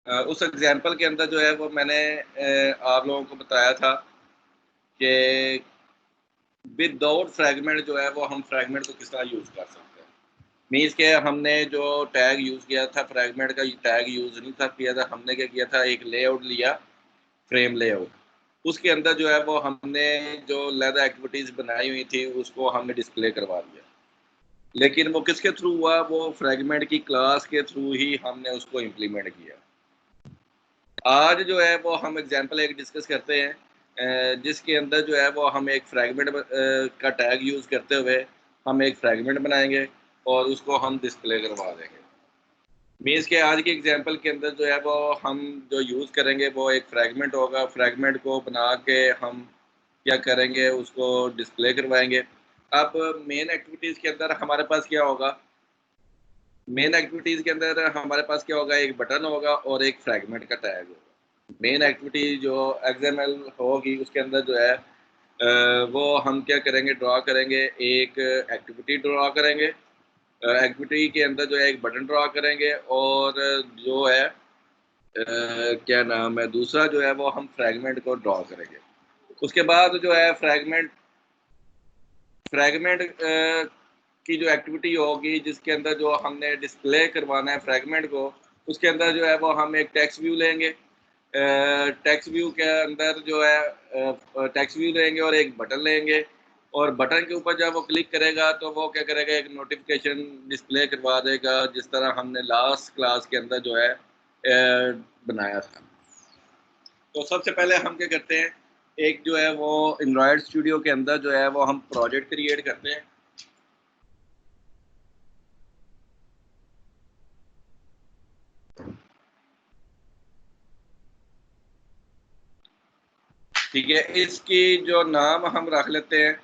उस एग्जाम्पल के अंदर जो है वो मैंने आप लोगों को बताया था कि विदाउट फ्रैगमेंट जो है वो हम फ्रैगमेंट को किस तरह यूज़ कर सकते हैं। मीन्स के हमने जो टैग यूज़ किया था फ्रैगमेंट का टैग यूज़ नहीं था किया था, हमने क्या किया था, एक लेआउट लिया, फ्रेम लेआउट। उसके अंदर जो है वो हमने जो लेदर एक्टिविटीज़ बनाई हुई थी उसको हमने डिस्प्ले करवा दिया। लेकिन वो किसके थ्रू हुआ? वो फ्रैगमेंट की क्लास के थ्रू ही हमने उसको इम्प्लीमेंट किया। आज जो है वो हम एग्जांपल एक डिस्कस करते हैं जिसके अंदर जो है वो हम एक फ्रैगमेंट का टैग यूज़ करते हुए हम एक फ्रैगमेंट बनाएँगे और उसको हम डिस्प्ले करवा देंगे। मीन्स के आज के एग्जांपल के अंदर जो है वो हम जो यूज़ करेंगे वो एक फ्रैगमेंट होगा, फ्रैगमेंट को बना के हम क्या करेंगे उसको डिस्प्ले करवाएँगे। अब मेन एक्टिविटीज़ के अंदर हमारे पास क्या होगा? मेन एक्टिविटीज़ के अंदर हमारे पास क्या होगा? एक बटन होगा और एक फ्रैगमेंट का टैग होगा। मेन एक्टिविटी जो एक्सएमएल होगी उसके अंदर जो है वो हम क्या करेंगे ड्रा करेंगे, एक एक्टिविटी ड्रा करेंगे। एक्टिविटी के अंदर जो है एक बटन ड्रा करेंगे और जो है क्या नाम है दूसरा जो है वो हम फ्रैगमेंट को ड्रा करेंगे। उसके बाद जो है फ्रैगमेंट की जो एक्टिविटी होगी जिसके अंदर जो हमने डिस्प्ले करवाना है फ्रैगमेंट को, उसके अंदर जो है वो हम एक टेक्स्ट व्यू लेंगे। टेक्स्ट व्यू के अंदर जो है टेक्स्ट व्यू लेंगे और एक बटन लेंगे और बटन के ऊपर जब वो क्लिक करेगा तो वो क्या करेगा, एक नोटिफिकेशन डिस्प्ले करवा देगा जिस तरह हमने लास्ट क्लास के अंदर जो है बनाया था। तो सबसे पहले हम क्या करते हैं, एक जो है वो एंड्रॉयड स्टूडियो के अंदर जो है वो हम प्रोजेक्ट क्रिएट करते हैं। ठीक है, इसकी जो नाम हम रख लेते हैं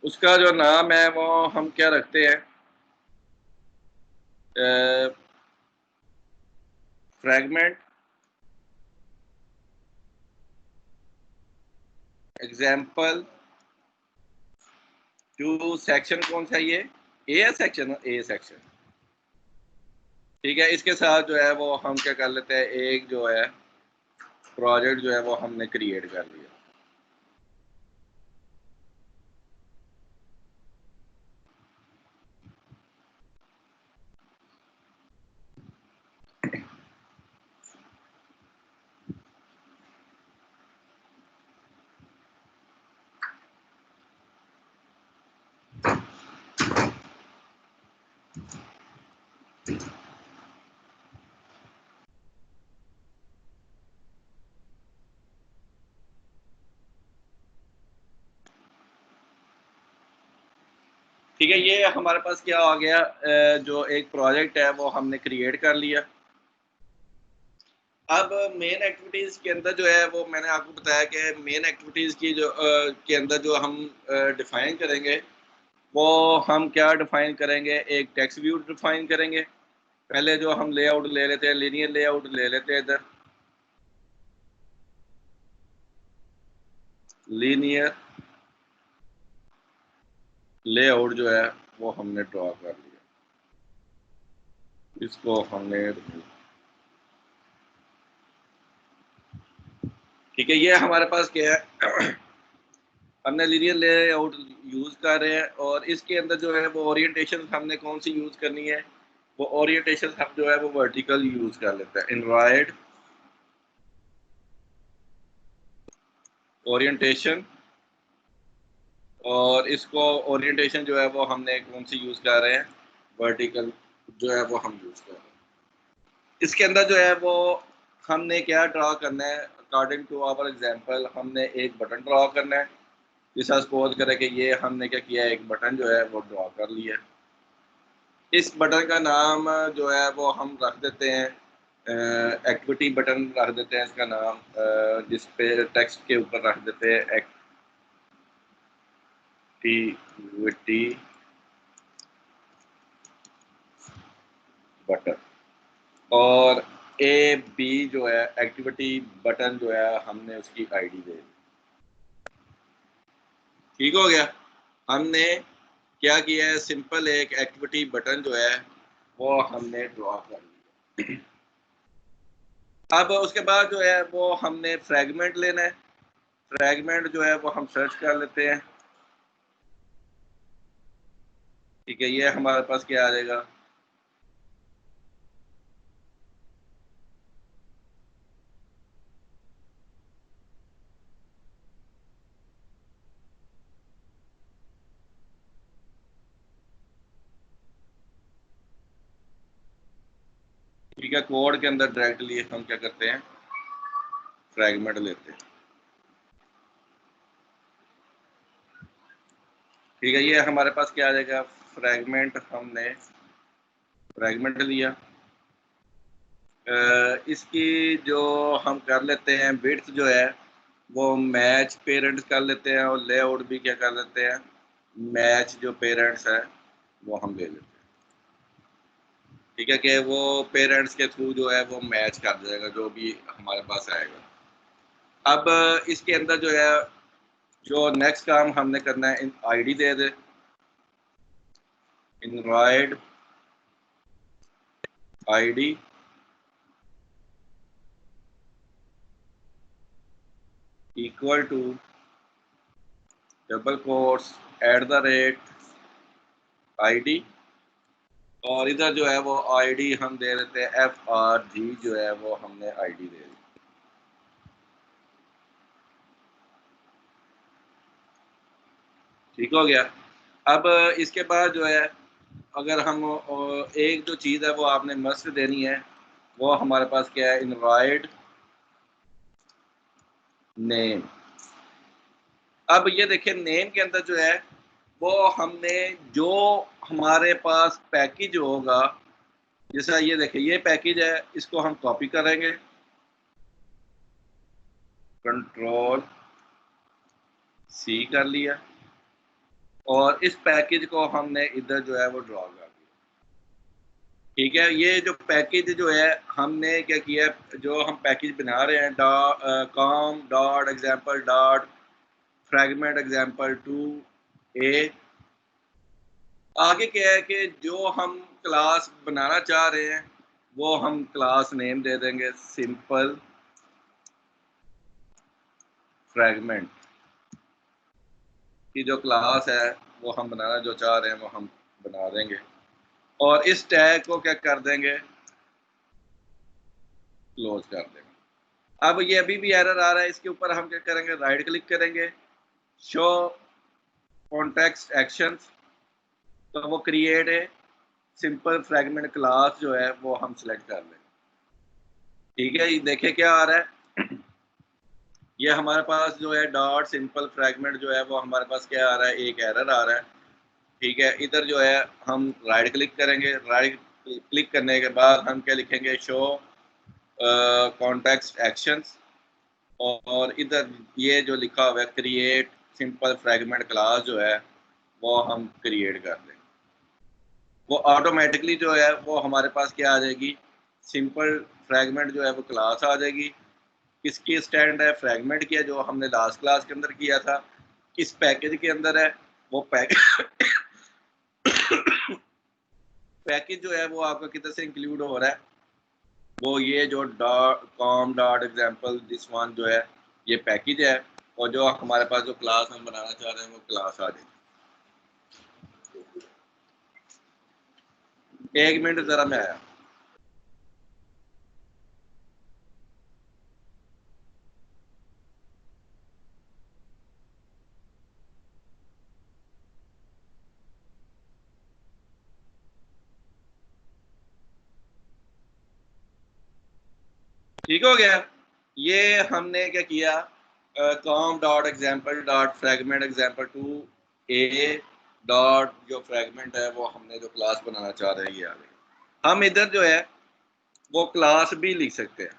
उसका जो नाम है वो हम क्या रखते हैं, फ्रैगमेंट एग्जाम्पल टू सेक्शन कौन सा ये ए है सेक्शन ए सेक्शन। ठीक है, इसके साथ जो है वो हम क्या कर लेते हैं, एक जो है प्रोजेक्ट जो है वो हमने क्रिएट कर लिया। ठीक है, ये हमारे पास क्या आ गया, जो एक प्रोजेक्ट है वो हमने क्रिएट कर लिया। अब मेन एक्टिविटीज़ के अंदर जो है वो मैंने आपको बताया कि मेन एक्टिविटीज़ की जो के अंदर जो हम डिफ़ाइन करेंगे, वो हम क्या डिफ़ाइन करेंगे, एक टेक्स्ट व्यू डिफ़ाइन करेंगे। पहले जो हम लेआउट ले लेते हैं, लीनियर लेआउट ले लेते हैं इधर। लीनियर लेआउट जो है वो हमने ड्रा कर लिया। इसको हमने ठीक है, ये हमारे पास क्या है हमने लीनियर लेआउट यूज़ कर रहे हैं और इसके अंदर जो है वो ओरिएंटेशन हमने कौन सी यूज़ करनी है, वो ओरिएंटेशन हम जो है वो वर्टिकल यूज़ कर लेते हैं। इनवायर्ड ओरिएंटेशन और इसको ओरिएंटेशन जो है वो हमने कौन सी यूज़ कर रहे हैं, वर्टिकल जो है वो हम यूज़ कर रहे हैं। इसके अंदर जो है वो हमने क्या ड्रा करना है, अकॉर्डिंग टू आवर एग्जांपल हमने एक बटन ड्रा करना है। जैसा सपोज करें कि ये हमने क्या किया है, एक बटन जो है वो ड्रा कर लिया है। इस बटन का नाम जो है वो हम रख देते हैं एक्टिविटी बटन रख देते हैं इसका नाम, जिस पे टेक्स्ट के ऊपर रख देते हैं एक्टिविटी बटन। और ए बी जो है एक्टिविटी बटन जो है हमने उसकी आईडी दे दी। ठीक हो गया। हमने क्या किया है, सिंपल एक एक्टिविटी बटन जो है वो हमने ड्रॉ कर लिया। अब उसके बाद जो है वो हमने फ्रैगमेंट लेना है। फ्रैगमेंट जो है वो हम सर्च कर लेते हैं। ठीक है, ये हमारे पास क्या आ जाएगा, ठीक है, कोड के अंदर डायरेक्टली हम क्या करते हैं, फ्रैगमेंट लेते हैं। ठीक है, ये हमारे पास क्या आ जाएगा, फ्रैगमेंट, हमने फ्रैगमेंट लिया। इसकी जो हम कर लेते हैं विड्थ जो है वो मैच पेरेंट्स कर लेते हैं, और लेआउट भी क्या कर लेते हैं, मैच जो पेरेंट्स है वो हम ले लेते हैं। ठीक है, कि वो पेरेंट्स के थ्रू जो है वो मैच कर जाएगा जो भी हमारे पास आएगा। अब इसके अंदर जो है जो नेक्स्ट काम हमने करना है, आईडी दे दे, android ID equal to double quotes @ ID, और इधर जो है वो आईडी हम दे देते हैं FRG जो है वो हमने आईडी दे दी। ठीक हो गया। अब इसके बाद जो है अगर हम एक जो चीज़ है वो आपने मस्ट देनी है, वो हमारे पास क्या है, इनवाइड नेम। अब ये देखिए नेम के अंदर जो है वो हमने जो हमारे पास पैकेज होगा, जैसा ये देखिए ये पैकेज है, इसको हम कॉपी करेंगे, Ctrl+C कर लिया, और इस पैकेज को हमने इधर जो है वो ड्रॉ कर दिया। ठीक है, ये जो पैकेज जो है हमने क्या किया, जो हम पैकेज बना रहे हैं, com dot example dot fragment example 2 आगे क्या है कि जो हम क्लास बनाना चाह रहे हैं वो हम क्लास नेम दे देंगे सिंपल फ्रैगमेंट की, जो क्लास है वो हम बनाना जो चाह रहे हैं वो हम बना देंगे, और इस टैग को क्या कर देंगे, क्लोज कर देंगे। अब ये अभी भी एरर आ रहा है, इसके ऊपर हम क्या करेंगे, राइट क्लिक करेंगे, शो कॉन्टेक्स्ट एक्शंस, तो वो क्रिएट है सिंपल फ्रैगमेंट क्लास जो है वो हम सिलेक्ट कर लेंगे। ठीक है, ये देखिए क्या आ रहा है, ये हमारे पास जो है डॉट सिंपल फ्रैगमेंट जो है वो हमारे पास क्या आ रहा है, एक एरर आ रहा है। ठीक है, इधर जो है हम राइट क्लिक करेंगे, राइट क्लिक करने के बाद हम क्या लिखेंगे, शो कॉन्टेक्स्ट एक्शंस, और इधर ये जो लिखा हुआ है क्रिएट सिंपल फ्रैगमेंट क्लास जो है वो हम क्रिएट कर देंगे। वो ऑटोमेटिकली जो है वो हमारे पास क्या आ जाएगी, सिंपल फ्रैगमेंट जो है वो क्लास आ जाएगी। किसकी स्टैंड है, फ्रैगमेंट की है, जो हमने लास्ट क्लास के अंदर किया था। किस पैकेज के अंदर है, वो पैकेज जो है वो आपका किधर से इंक्लूड हो रहा है, वो ये जो com dot example this one जो है ये पैकेज है, और जो हमारे पास जो क्लास हम बनाना चाह रहे हैं वो क्लास आ जाएगी। 1 मिनट जरा मैं आया। ठीक हो गया। ये हमने क्या किया, com dot example dot fragment example 2 dot जो फ्रैगमेंट है वो हमने जो क्लास बनाना चाह रहे हैं ये आ गई। हम इधर जो है वो क्लास भी लिख सकते हैं,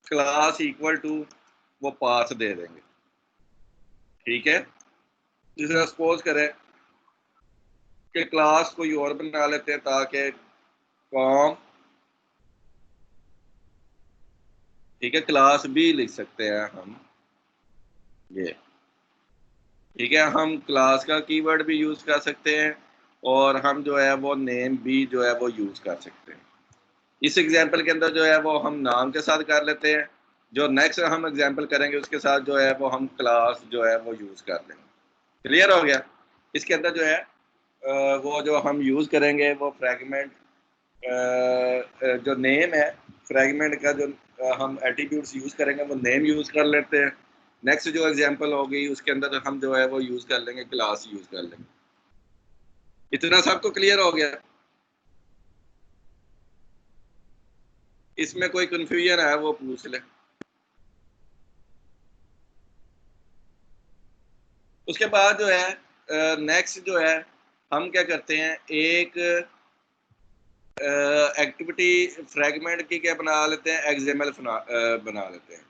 क्लास इक्वल टू वो पाथ दे देंगे। ठीक है, जैसे सपोज करें कि क्लास कोई और बना लेते हैं ताकि कॉम, ठीक है, क्लास भी लिख सकते हैं हम ये, ठीक है। हम क्लास का कीवर्ड भी यूज कर सकते हैं और हम जो है वो नेम भी जो है वो यूज कर सकते हैं। इस एग्जाम्पल के अंदर जो है वो हम नाम के साथ कर लेते हैं, जो नेक्स्ट हम एग्जाम्पल करेंगे उसके साथ जो है वो हम क्लास जो है वो यूज कर लेंगे। क्लियर हो गया? इसके अंदर जो है वो जो हम यूज करेंगे वो फ्रैगमेंट, जो नेम है फ्रैगमेंट का, जो हम एट्रीब्यूट्स यूज करेंगे वो नेम यूज कर लेते हैं। नेक्स्ट जो एग्जांपल होगी उसके अंदर हम जो है वो यूज कर लेंगे क्लास यूज कर लेंगे। इतना सबको क्लियर हो गया? इसमें कोई कंफ्यूजन है वो पूछ ले। उसके बाद जो है नेक्स्ट जो है हम क्या करते हैं, एक एक्टिविटी फ्रैगमेंट की क्या बना लेते हैं, एक्सएमएल बना लेते हैं,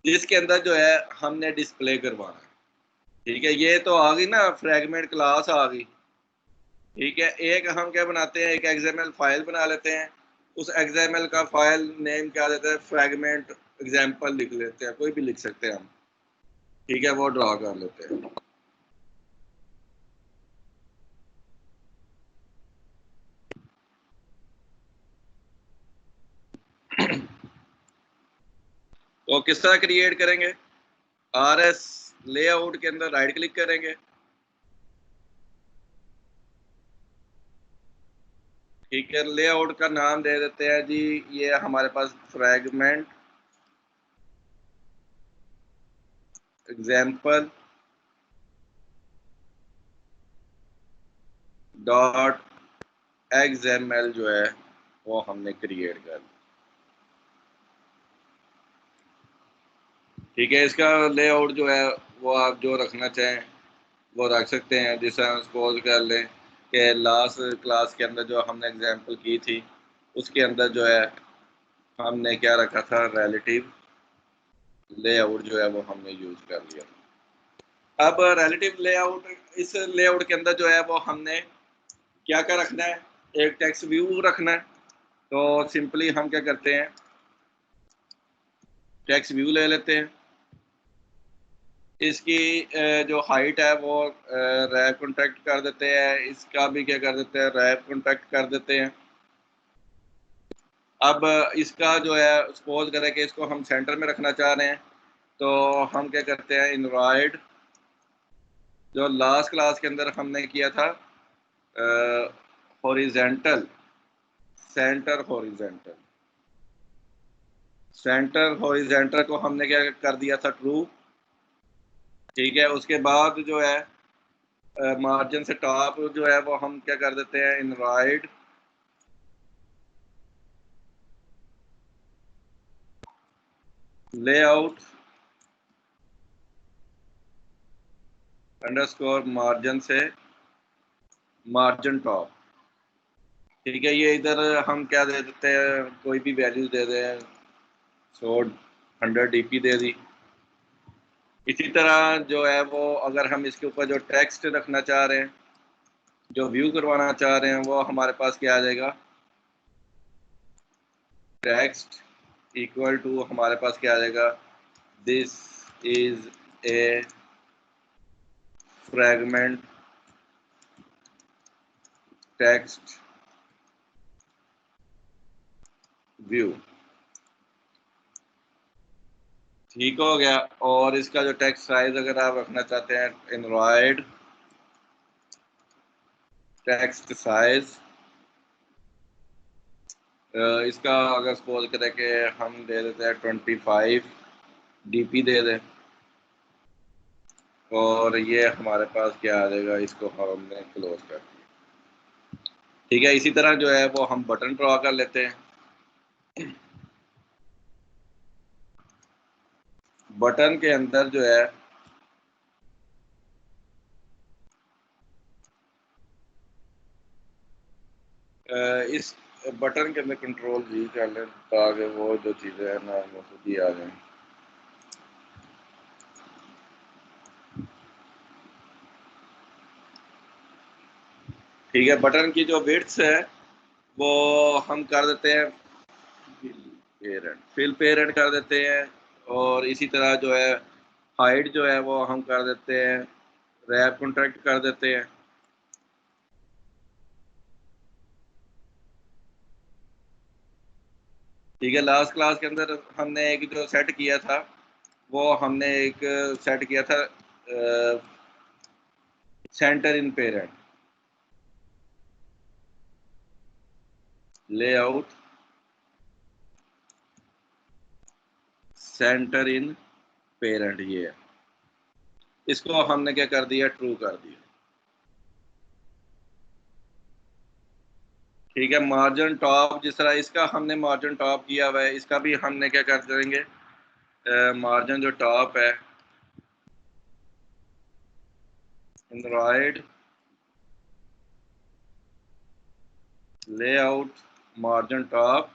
जिसके अंदर जो है हमने डिस्प्ले करवाना है। ठीक है, ये तो आ गई ना फ्रैगमेंट क्लास आ गई। ठीक है, एक हम क्या बनाते हैं, एक एक्सएमएल फाइल बना लेते हैं। उस एक्सएमएल का फाइल नेम क्या देते हैं, फ्रैगमेंट एग्जाम्पल लिख लेते हैं, कोई भी लिख सकते हैं हम। ठीक है, वो ड्रा कर लेते हैं। तो किस तरह क्रिएट करेंगे, RS लेआउट के अंदर राइट क्लिक करेंगे। ठीक है, लेआउट का नाम दे देते हैं जी, ये हमारे पास फ्रैगमेंट एग्जाम्पल डॉट XML जो है वो हमने क्रिएट कर लिया। ठीक है, इसका लेआउट जो है वो आप जो रखना चाहें वो रख सकते हैं। जैसे हम सपोज कर लें कि लास्ट क्लास के अंदर जो हमने एग्जांपल की थी उसके अंदर जो है हमने क्या रखा था, रिलेटिव लेआउट जो है वो हमने यूज कर लिया। अब रिलेटिव लेआउट, इस लेआउट के अंदर जो है वो हमने क्या क्या रखना है, एक टेक्स्ट व्यू रखना है। तो सिंपली हम क्या करते हैं, टेक्स्ट व्यू ले लेते हैं। इसकी जो हाइट है वो रैप कॉन्टैक्ट कर देते हैं, इसका भी क्या कर देते हैं, रैप कॉन्टैक्ट कर देते हैं। अब इसका जो है सपोज करें कि इसको हम सेंटर में रखना चाह रहे हैं, तो हम क्या करते हैं, इनवाइड जो लास्ट क्लास के अंदर हमने किया था horizontal, centre horizontal, centre horizontal को हमने क्या कर दिया था, ट्रू। ठीक है, उसके बाद जो है मार्जिन से टॉप जो है वो हम क्या कर देते हैं, इनवाइड लेआउट अंडरस्कोर मार्जिन से मार्जिन टॉप। ठीक है, ये इधर हम क्या दे देते हैं, कोई भी वैल्यू दे दें, 100 DP दे दी। इसी तरह जो है वो अगर हम इसके ऊपर जो टेक्स्ट रखना चाह रहे हैं, जो व्यू करवाना चाह रहे हैं, वो हमारे पास क्या आ जाएगा, टेक्स्ट इक्वल टू हमारे पास क्या आ जाएगा, this is a fragment text view. ठीक हो गया। और इसका जो टेक्स्ट साइज अगर आप रखना चाहते हैं, एंड्रॉयड टेक्स्ट साइज, इसका अगर सपोज करें कि हम दे देते हैं 25 DP दे दें, और ये हमारे पास क्या आ जाएगा, इसको हमने क्लोज कर दिया। ठीक है, इसी तरह जो है वो हम बटन ड्रॉ कर लेते हैं। बटन के अंदर जो है इस बटन के अंदर कंट्रोल जी कर लें ताकि वो जो चीज़ें हैं ना वो खुद ही आ जाएं। ठीक है, बटन की जो विड्थ है वो हम कर देते हैं फिल पेरेंट कर देते हैं, और इसी तरह जो है हाइड जो है वो हम कर देते हैं रैप कॉन्ट्रैक्ट कर देते हैं। ठीक है, लास्ट क्लास के अंदर हमने एक जो सेट किया था, वो हमने एक सेट किया था सेंटर इन पेरेंट लेआउट सेंटर इन पेरेंट, ये है। इसको हमने क्या कर दिया, ट्रू कर दिया। ठीक है, मार्जिन टॉप, जिस तरह इसका हमने मार्जिन टॉप किया हुआ है, इसका भी हमने क्या कर देंगे, मार्जिन जो टॉप है एंड्रॉयड लेआउट मार्जिन टॉप,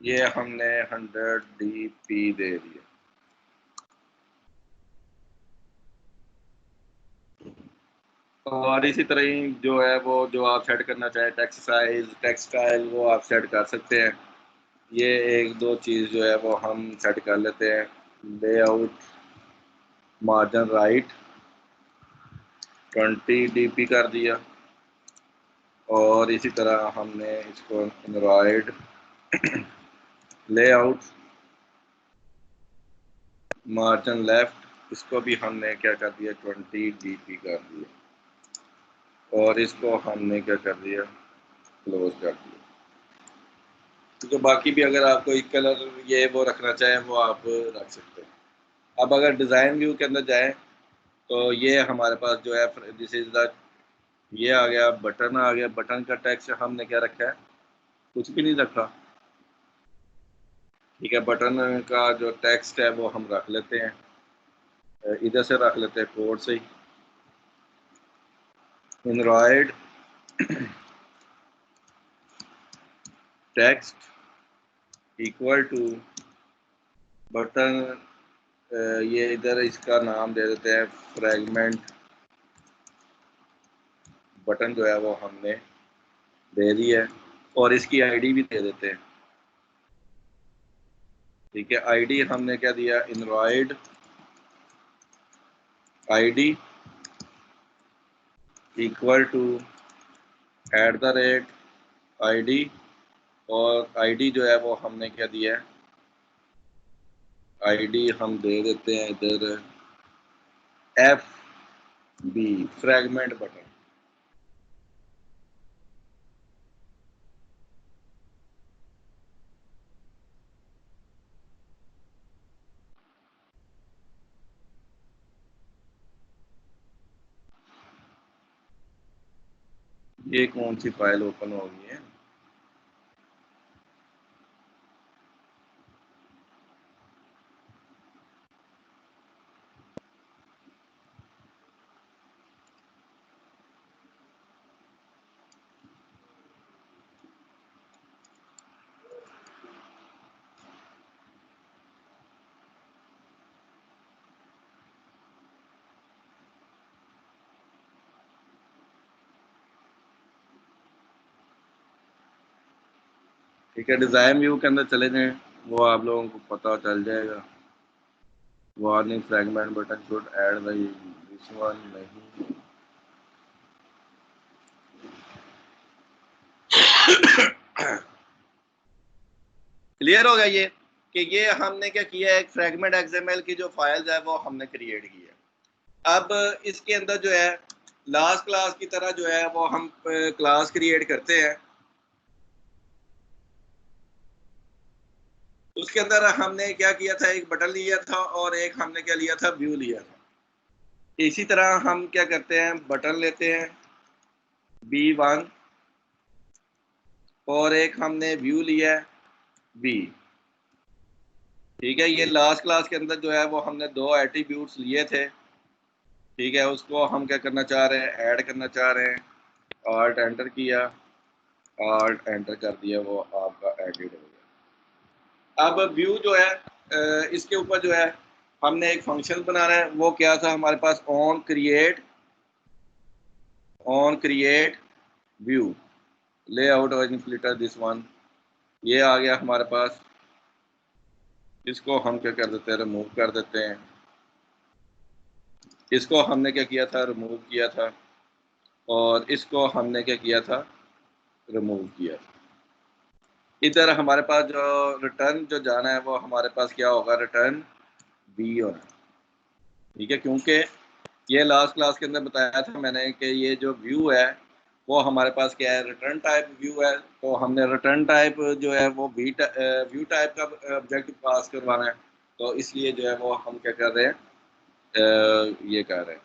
ये हमने 100 dp दे दिया। और इसी तरह ही जो है वो जो आप सेट करना चाहें टेक्स्ट साइज टेक्स्ट स्टाइल, वो आप सेट कर सकते हैं। ये एक दो चीज़ जो है वो हम सेट कर लेते हैं। लेआउट मार्जिन राइट 20 dp कर दिया, और इसी तरह हमने इसको एंड्रॉयड लेआउट मार्जिन लेफ्ट, इसको भी हमने क्या कर दिया, 20 dp कर दिया, और इसको हमने क्या कर दिया, क्लोज कर दिया। तो बाकी भी अगर आपको एक कलर ये वो रखना चाहें वो आप रख सकते हैं। अब अगर डिज़ाइन व्यू के अंदर जाएं तो ये हमारे पास जो है दिस इज द, ये आ गया बटन, आ गया बटन का टेक्स्ट हमने क्या रखा है, कुछ भी नहीं रखा। ठीक है, बटन का जो टेक्स्ट है वो हम रख लेते हैं, इधर से रख लेते हैं कोड से ही, android text equal to button, ये इधर इसका नाम दे देते हैं फ्रैगमेंट बटन, जो है वो हमने दे दी है, और इसकी आईडी भी दे देते हैं। ठीक है, आईडी हमने क्या दिया, android ID equal to @ID, और आईडी जो है वो हमने क्या दिया है, आईडी हम दे देते हैं इधर FB फ्रैगमेंट बटन। ये कौन सी फाइल ओपन हो गई है, ठीक है, डिज़ाइन व्यू के अंदर चले जाएं, वो आप लोगों को पता चल जाएगा। Warning fragment button should add this one, नहीं क्लियर हो गया ये, कि ये हमने क्या किया है, एक फ्रैगमेंट एक्सएमएल की जो फाइल्स है वो हमने क्रिएट की है। अब इसके अंदर जो है लास्ट क्लास की तरह जो है वो हम क्लास क्रिएट करते हैं, उसके अंदर हमने क्या किया था, एक बटन लिया था और एक हमने क्या लिया था, व्यू लिया था। इसी तरह हम क्या करते हैं, बटन लेते हैं B1, और एक हमने व्यू लिया है B। ठीक है, ये लास्ट क्लास के अंदर जो है वो हमने दो एट्रीब्यूट्स लिए थे। ठीक है, उसको हम क्या करना चाह रहे हैं, ऐड करना चाह रहे हैं। ऑल्ट एंटर किया, ऑल्ट एंटर कर दिया, वो आपका एडिट हो गया। अब व्यू जो है इसके ऊपर जो है हमने एक फंक्शन बनाना है, वो क्या था हमारे पास, ऑन क्रिएट व्यू। लेआउट और इन्फ्लेटर दिस वन, ये आ गया हमारे पास। इसको हम क्या कर देते हैं, रिमूव कर देते हैं। इसको हमने क्या किया था, रिमूव किया था, और इसको हमने क्या किया था, रिमूव किया था। इधर हमारे पास जो रिटर्न जो जाना है वो हमारे पास क्या होगा, रिटर्न बी होना, ठीक है। क्योंकि ये लास्ट क्लास के अंदर बताया था मैंने कि ये जो व्यू है वो हमारे पास क्या है, रिटर्न टाइप व्यू है। तो हमने रिटर्न टाइप जो है वो व्यू टाइप का ऑब्जेक्ट पास करवाना है। तो इसलिए जो है वो हम क्या कर रहे हैं, ये कर रहे हैं।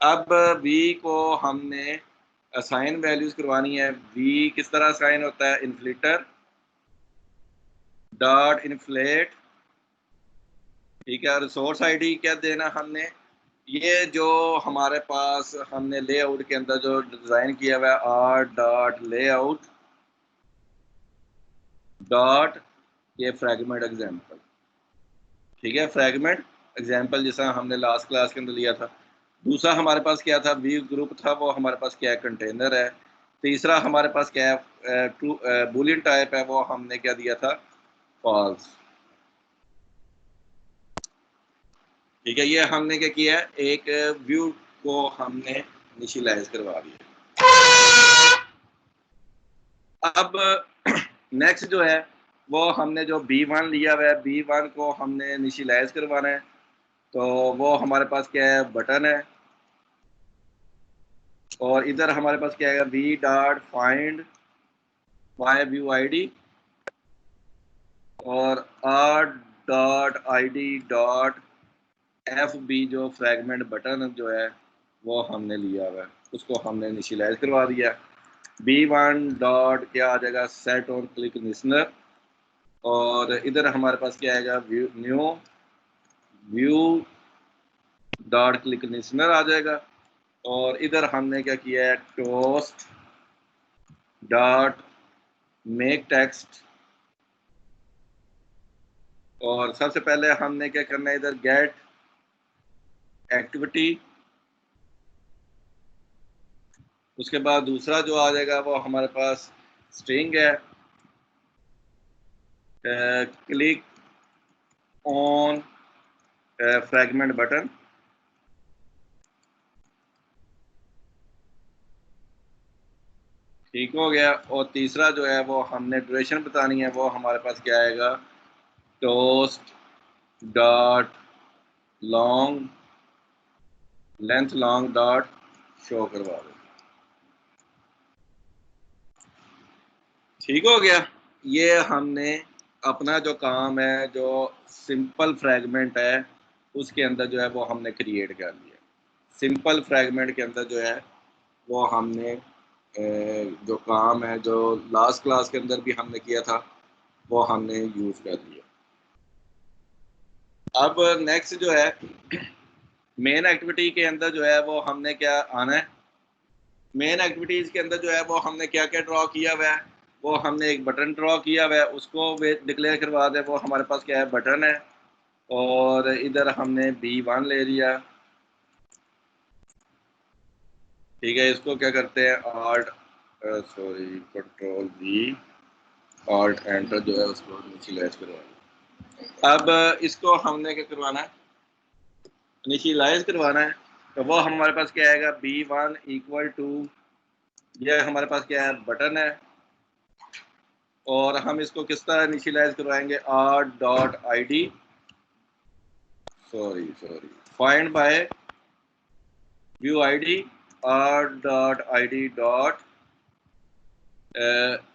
अब वी को हमने असाइन वैल्यूज करवानी है। वी किस तरह असाइन होता है, इन्फ्लेटर डॉट इन्फ्लेट, ठीक है। रिसोर्स आईडी क्या देना हमने, ये जो हमारे पास हमने लेआउट के अंदर जो डिजाइन किया हुआ है, आर डॉट लेआउट डॉट ये फ्रैगमेंट एग्जाम्पल, ठीक है। फ्रैगमेंट एग्जाम्पल जैसा हमने लास्ट क्लास के अंदर लिया था। दूसरा हमारे पास क्या था, व्यू ग्रुप था, वो हमारे पास क्या है, कंटेनर है। तीसरा हमारे पास क्या है, ट्रू बुलियन टाइप है, वो हमने क्या दिया था, फॉल्स, ठीक है। ये हमने क्या किया है, एक व्यू को हमने इनिशियलाइज करवा दिया। अब नेक्स्ट जो है वो हमने जो B1 लिया हुआ है, B1 को हमने इनिशियलाइज करवाना है। तो वो हमारे पास क्या है, बटन है। और इधर हमारे पास क्या है, V dot find my view ID और R dot ID dot F B, जो फ्रैगमेंट बटन जो है वो हमने लिया हुआ है, उसको हमने इनिशियलाइज करवा दिया। B1 डॉट क्या आ जाएगा, सेट ऑन क्लिक लिसनर। और इधर हमारे पास क्या आएगा, view new view dot click listener आ जाएगा। और इधर हमने क्या किया है, टोस्ट डॉट मेक टेक्स्ट। और सबसे पहले हमने क्या करना है, इधर गेट एक्टिविटी। उसके बाद दूसरा जो आ जाएगा वो हमारे पास स्ट्रिंग है, क्लिक ऑन फ्रैगमेंट बटन, ठीक हो गया। और तीसरा जो है वो हमने ड्यूरेशन बतानी है, वो हमारे पास क्या आएगा, toast dot long length long dot show करवा दो, ठीक हो गया। ये हमने अपना जो काम है, जो सिंपल फ्रैगमेंट है उसके अंदर जो है वो हमने क्रिएट कर लिया। सिंपल फ्रैगमेंट के अंदर जो है वो हमने जो काम है जो लास्ट क्लास के अंदर भी हमने किया था वो हमने यूज कर लिया। अब नेक्स्ट जो है, मेन एक्टिविटी के अंदर जो है वो हमने क्या आना है, मेन एक्टिविटीज के अंदर जो है वो हमने क्या क्या ड्रॉ किया हुआ है, वो हमने एक बटन ड्रॉ किया हुआ है, उसको डिक्लेयर करवा दें। वो हमारे पास क्या है, बटन है। और इधर हमने B1 ले लिया, ठीक है। इसको क्या करते हैं, art sorry control V, art enter जो है उसको इनिशियलाइज करवाना। अब इसको हमने क्या करवाना है, इनिशियलाइज करवाना है। तो वो हमारे पास क्या आएगा, B1 इक्वल टू, ये हमारे पास क्या है, बटन है। और हम इसको किस तरह इनिशियलाइज करवाएंगे, R dot I D sorry find by view I D R dot I D dot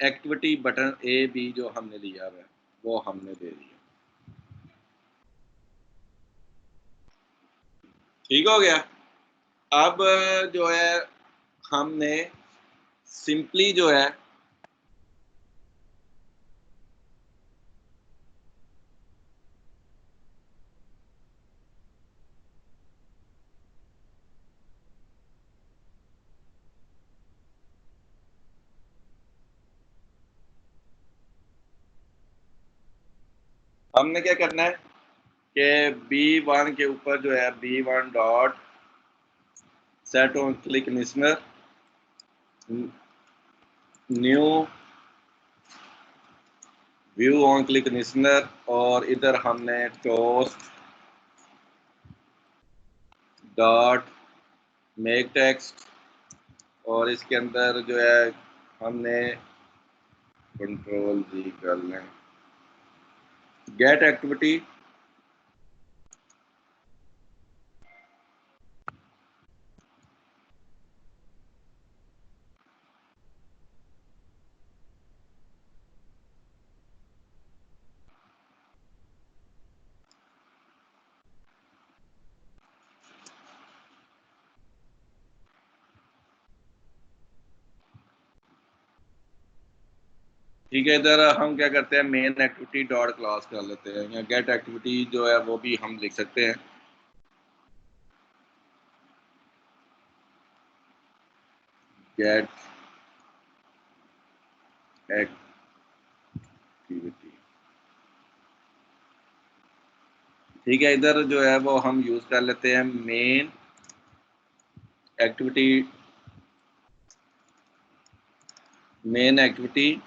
activity button A B, जो हमने लिया है वो हमने दे दिया, ठीक हो गया। अब जो है हमने सिंपली जो है हमने क्या करना है कि B1 के ऊपर जो है B1 dot set on click listener new view on click listener, और इधर हमने टोस्ट डॉट मेक टेक्स्ट, और इसके अंदर जो है हमने कंट्रोल जी कर लें, गेट एक्टिविटी, ठीक है। इधर हम क्या करते हैं, मेन एक्टिविटी डॉट क्लास कर लेते हैं, या गेट एक्टिविटी जो है वो भी हम लिख सकते हैं। गेट एक्टिविटी, ठीक है। इधर जो है वो हम यूज कर लेते हैं main activity, main activity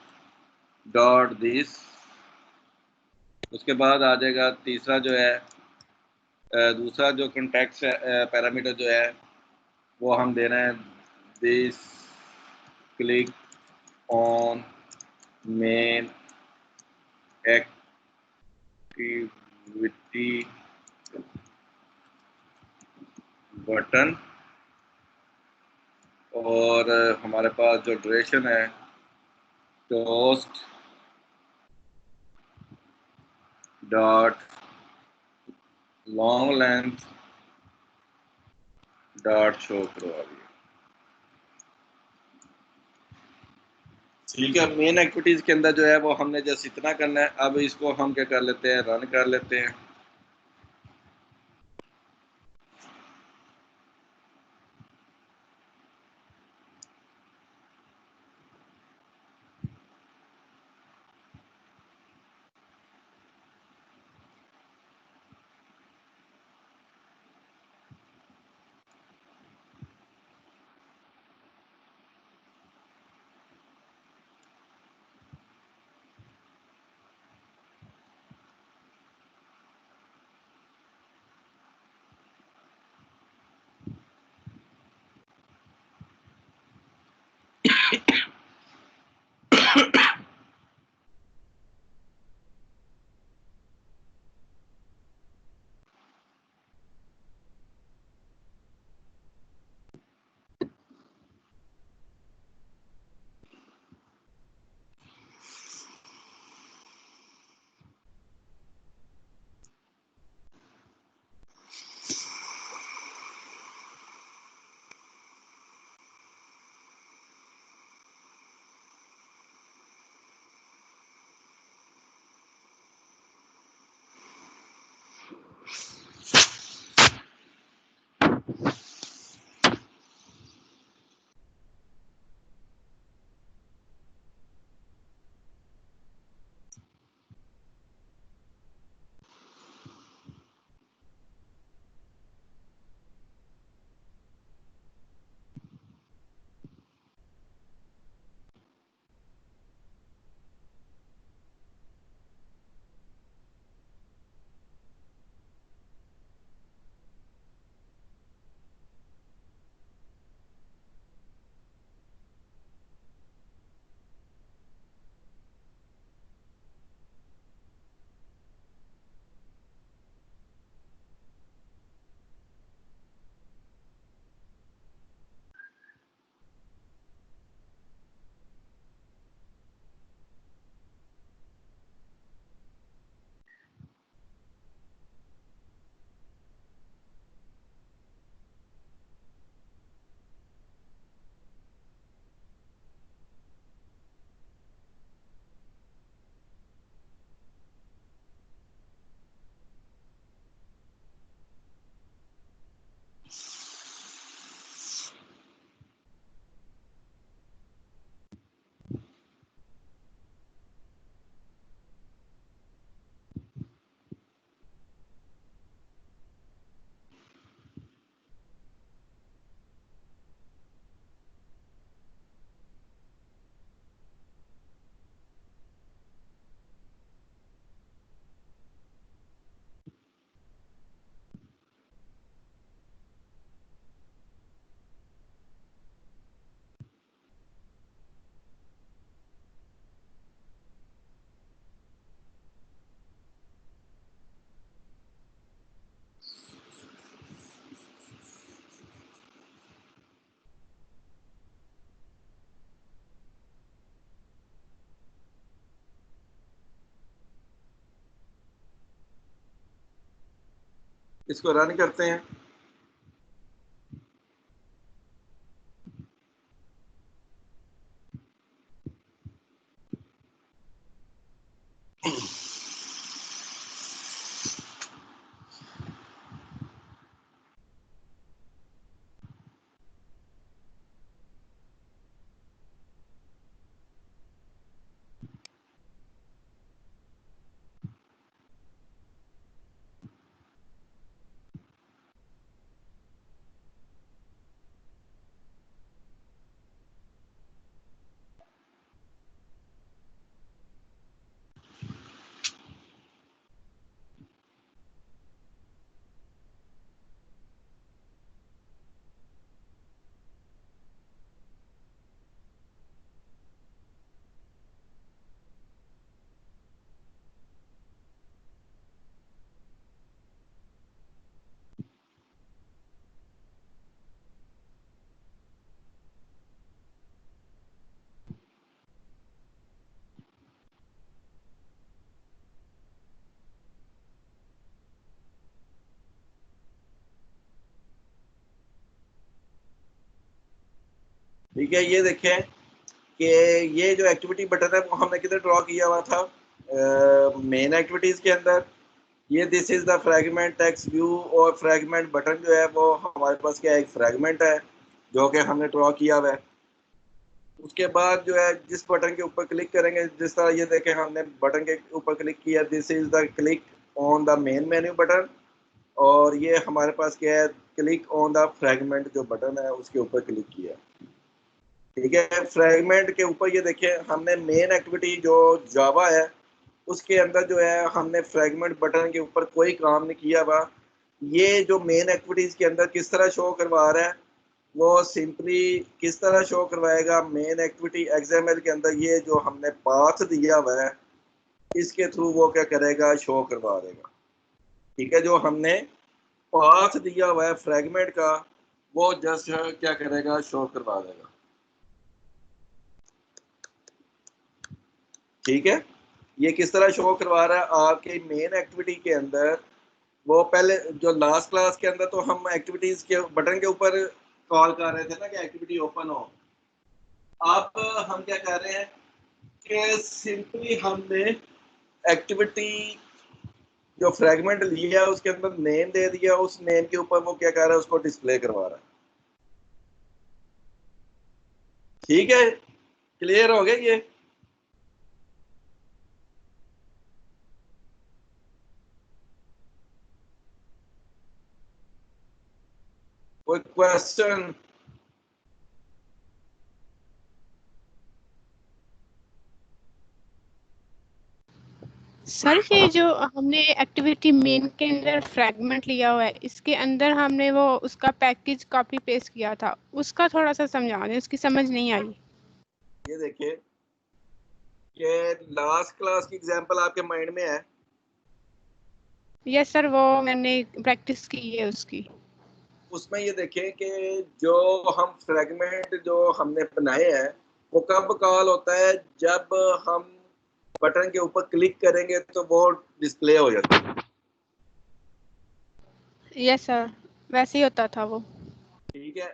dot this. उसके बाद आ जाएगा तीसरा जो है, दूसरा जो कॉन्टेक्स्ट पैरामीटर जो है वो हम दे रहे हैं this click on main activity button, और हमारे पास जो ड्यूरेशन है toast dot long length dot show करवा दिया। ठीक है, मेन एक्टिविटीज के अंदर जो है वो हमने जस्ट इतना करना है। अब इसको हम क्या कर लेते हैं, रन कर लेते हैं। इसको रन करते हैं। ठीक है, ये देखें कि ये जो एक्टिविटी बटन है वो हमने किधर ड्रॉ किया हुआ था, मेन एक्टिविटीज के अंदर। ये this is the fragment text view, और फ्रैगमेंट बटन जो है वो हमारे पास क्या एक फ्रैगमेंट है जो कि हमने ड्रॉ किया हुआ है। उसके बाद जो है जिस बटन के ऊपर क्लिक करेंगे, जिस तरह ये देखें हमने बटन के ऊपर क्लिक किया, this is the click on the main menu button, और ये हमारे पास क्या है क्लिक ऑन द फ्रैगमेंट जो बटन है उसके ऊपर क्लिक किया। ठीक है, फ्रैगमेंट के ऊपर ये देखिए हमने मेन एक्टिविटी जो जावा है उसके अंदर जो है हमने फ्रैगमेंट बटन के ऊपर कोई काम नहीं किया हुआ। ये जो मेन एक्टिविटीज के अंदर किस तरह शो करवा रहा है, वो सिंपली किस तरह शो करवाएगा, मेन एक्टिविटी एक्सएमएल के अंदर ये जो हमने पाथ दिया हुआ है इसके थ्रू वो क्या करेगा, शो करवा देगा। ठीक है, जो हमने पाथ दिया हुआ है फ्रैगमेंट का वो जस्ट क्या करेगा, शो करवा देगा। ठीक है, ये किस तरह शो करवा रहा है आपके मेन एक्टिविटी के अंदर। वो पहले जो लास्ट क्लास के अंदर तो हम एक्टिविटीज के बटन के ऊपर कॉल कर रहे थे ना कि एक्टिविटी ओपन हो। अब हम क्या कर रहे हैं कि सिंपली हमने एक्टिविटी जो फ्रैगमेंट लिया है उसके अंदर नेम दे दिया, उस नेम के ऊपर वो क्या कर रहा है, उसको डिस्प्ले करवा रहा है। ठीक है, क्लियर हो गया ये। कोई क्वेश्चन? सर ये जो हमने एक्टिविटी मेन के अंदर फ्रैगमेंट लिया हुआ है, इसके अंदर हमने वो उसका पैकेज कॉपी पेस्ट किया था, उसका थोड़ा सा समझा दें, उसकी समझ नहीं आई। ये देखिए कि लास्ट क्लास की एग्जांपल आपके माइंड में है? यस सर, वो मैंने प्रैक्टिस की है उसकी। उसमें ये देखें कि जो हम फ्रैगमेंट जो हमने बनाए हैं वो कब कॉल होता है, जब हम बटन के ऊपर क्लिक करेंगे तो वो डिस्प्ले हो जाता है। यस सर, वैसे ही होता था वो। ठीक है,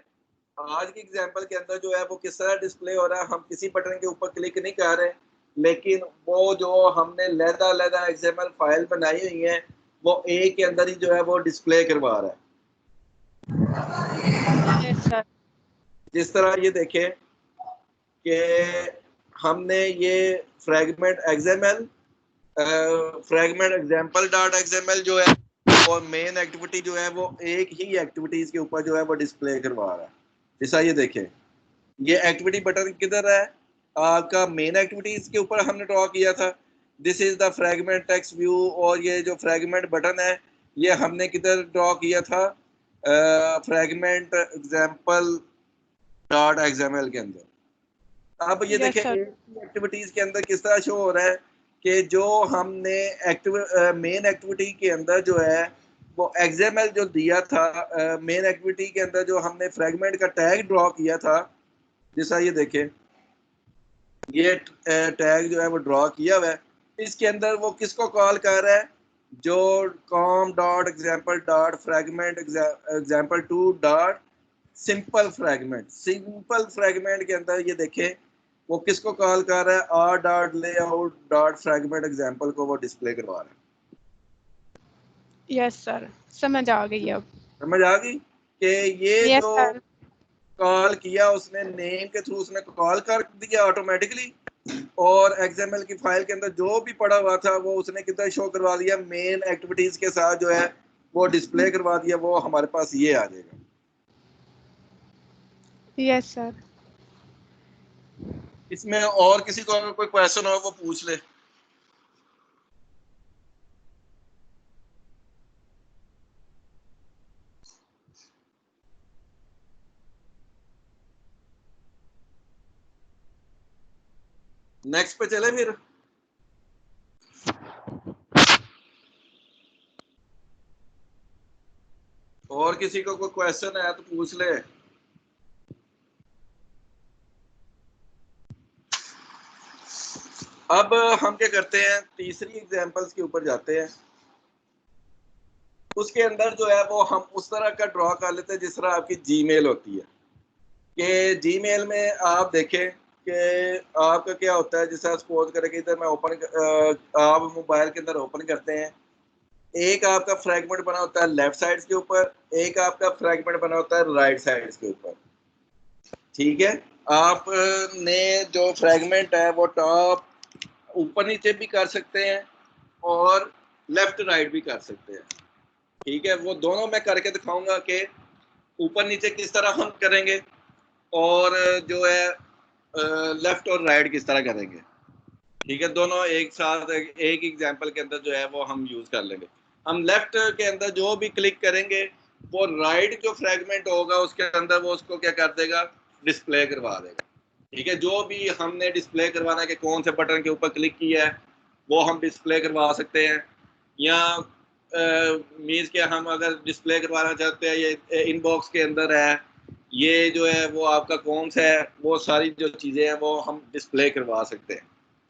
आज की एग्जांपल के अंदर जो है वो किस तरह डिस्प्ले हो रहा है, हम किसी बटन के ऊपर क्लिक नहीं कर रहे, लेकिन वो जो हमने लैदा एक्सएमएल फाइल बनाई हुई है वो ए के अंदर ही जो है वो डिस्प्ले करवा रहा है। Yes sir. जिस तरह ये देखें कि हमने ये fragment XML, fragment example dot XML जो है और मेन एक्टिविटी जो है वो एक ही एक्टिविटीज के ऊपर जो है वो डिस्प्ले करवा रहा है। जैसा ये देखें ये एक्टिविटी बटन किधर है, आपका मेन एक्टिविटीज के ऊपर हमने ड्रॉ किया था। This is the fragment text view, और ये जो फ्रैगमेंट बटन है ये हमने किधर ड्रॉ किया था, फ्रैगमेंट एग्जांपल डॉट एक्सएमएल के अंदर। अब ये यस देखें सर। एक्टिविटीज के अंदर किस तरह शो हो रहा है कि जो हमने मेन एक्टिविटी के अंदर जो है वो एक्सएमएल जो दिया था, मेन एक्टिविटी के अंदर जो हमने फ्रैगमेंट का टैग ड्रॉ किया था, जैसा ये देखें ये टैग जो है वो ड्रॉ किया हुआ है, इसके अंदर वो किसको कॉल कर रहा है, जो com dot example dot fragment example to dot simple fragment के अंदर ये देखें वो किसको कॉल कर रहा है, R dot layout dot fragment example को वो डिस्प्ले करवा रहा है। यस सर, समझ आ गई अब। समझ आ गई कि ये यस जो सर। कॉल किया उसने नेम के थ्रू उसने कॉल कर दिया ऑटोमेटिकली, और एक्सएमएल की फाइल के अंदर जो भी पड़ा हुआ था वो उसने कितना शो करवा दिया, मेन एक्टिविटीज के साथ जो है वो डिस्प्ले करवा दिया, वो हमारे पास ये आ जाएगा। Yes sir. इसमें और किसी को अगर कोई क्वेश्चन हो वो पूछ ले। नेक्स्ट पे चले फिर। और किसी को कोई क्वेश्चन है तो पूछ ले। अब हम क्या करते हैं, तीसरी एग्जांपल्स के ऊपर जाते हैं। उसके अंदर जो है वो हम उस तरह का ड्रॉ कर लेते हैं जिस तरह आपकी जीमेल होती है, कि जीमेल में आप देखें कि आपका क्या होता है। जैसे सपोज करें कि इधर मैं आप मोबाइल के अंदर ओपन करते हैं, एक आपका फ्रैगमेंट बना होता है लेफ्ट साइड के ऊपर, एक आपका फ्रैगमेंट बना होता है राइट साइड के ऊपर। ठीक है, आपने जो फ्रैगमेंट है वो टॉप ऊपर नीचे भी कर सकते हैं और लेफ्ट राइट भी कर सकते हैं। ठीक है, वो दोनों मैं करके दिखाऊंगा कि ऊपर नीचे किस तरह हम करेंगे और जो है लेफ्ट और राइट किस तरह करेंगे। ठीक है, दोनों एक साथ एक एग्जांपल के अंदर जो है वो हम यूज कर लेंगे। हम लेफ्ट के अंदर जो भी क्लिक करेंगे वो राइट जो फ्रैगमेंट होगा उसके अंदर वो उसको क्या कर देगा, डिस्प्ले करवा देगा। ठीक है, जो भी हमने डिस्प्ले करवाना है कि कौन से बटन के ऊपर क्लिक किया है वो हम डिस्प्ले करवा सकते हैं, या मीन्स के हम अगर डिस्प्ले करवाना चाहते हैं ये इनबॉक्स के अंदर है, ये जो है वो आपका कौन सा है, वो सारी जो चीज़ें हैं वो हम डिस्प्ले करवा सकते हैं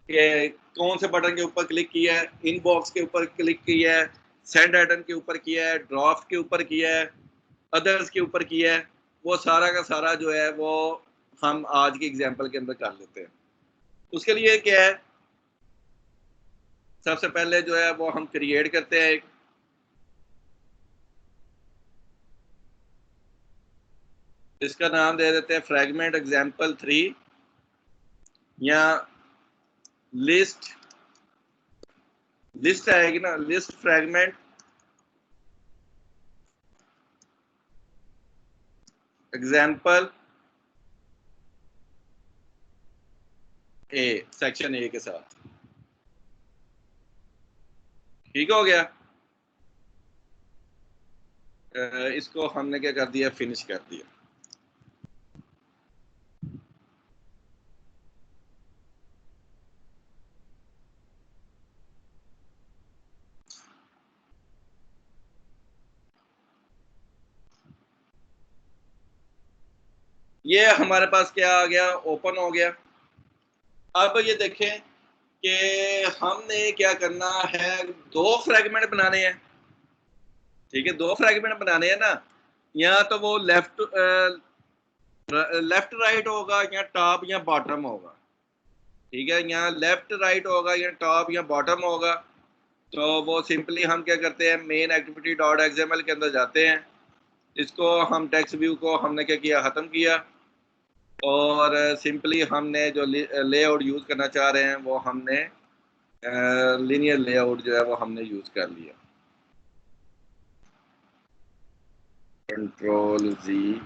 कि कौन से बटन के ऊपर क्लिक किया है, इनबॉक्स के ऊपर क्लिक किया है, सेंड आइटम के ऊपर किया है, ड्राफ्ट के ऊपर किया है, अदर्स के ऊपर किया है। वो सारा का सारा जो है वो हम आज की एग्जांपल के अंदर कर लेते हैं। उसके लिए क्या है, सबसे पहले जो है वो हम क्रिएट करते हैं एक, इसका नाम दे देते हैं फ्रैगमेंट एग्जांपल 3 या लिस्ट आएगी ना, list fragment example A, section A के साथ। ठीक हो गया, इसको हमने क्या कर दिया, फिनिश कर दिया। ये हमारे पास क्या आ गया, ओपन हो गया। अब ये देखें कि हमने क्या करना है, दो फ्रैगमेंट बनाने हैं। ठीक है, दो फ्रैगमेंट बनाने हैं ना, या तो वो लेफ्ट राइट होगा या टॉप या बॉटम होगा। ठीक है, यहाँ लेफ्ट राइट होगा या टॉप या बॉटम होगा। तो वो सिंपली हम क्या करते हैं, मेन एक्टिविटी डॉट एक्सएमएल के अंदर जाते हैं, इसको हम टेक्स्ट व्यू को हमने क्या किया, ख़त्म किया, और सिंपली हमने जो लेआउट यूज़ करना चाह रहे हैं वो हमने लीनियर लेआउट जो है वो हमने यूज़ कर लिया। कंट्रोल जी,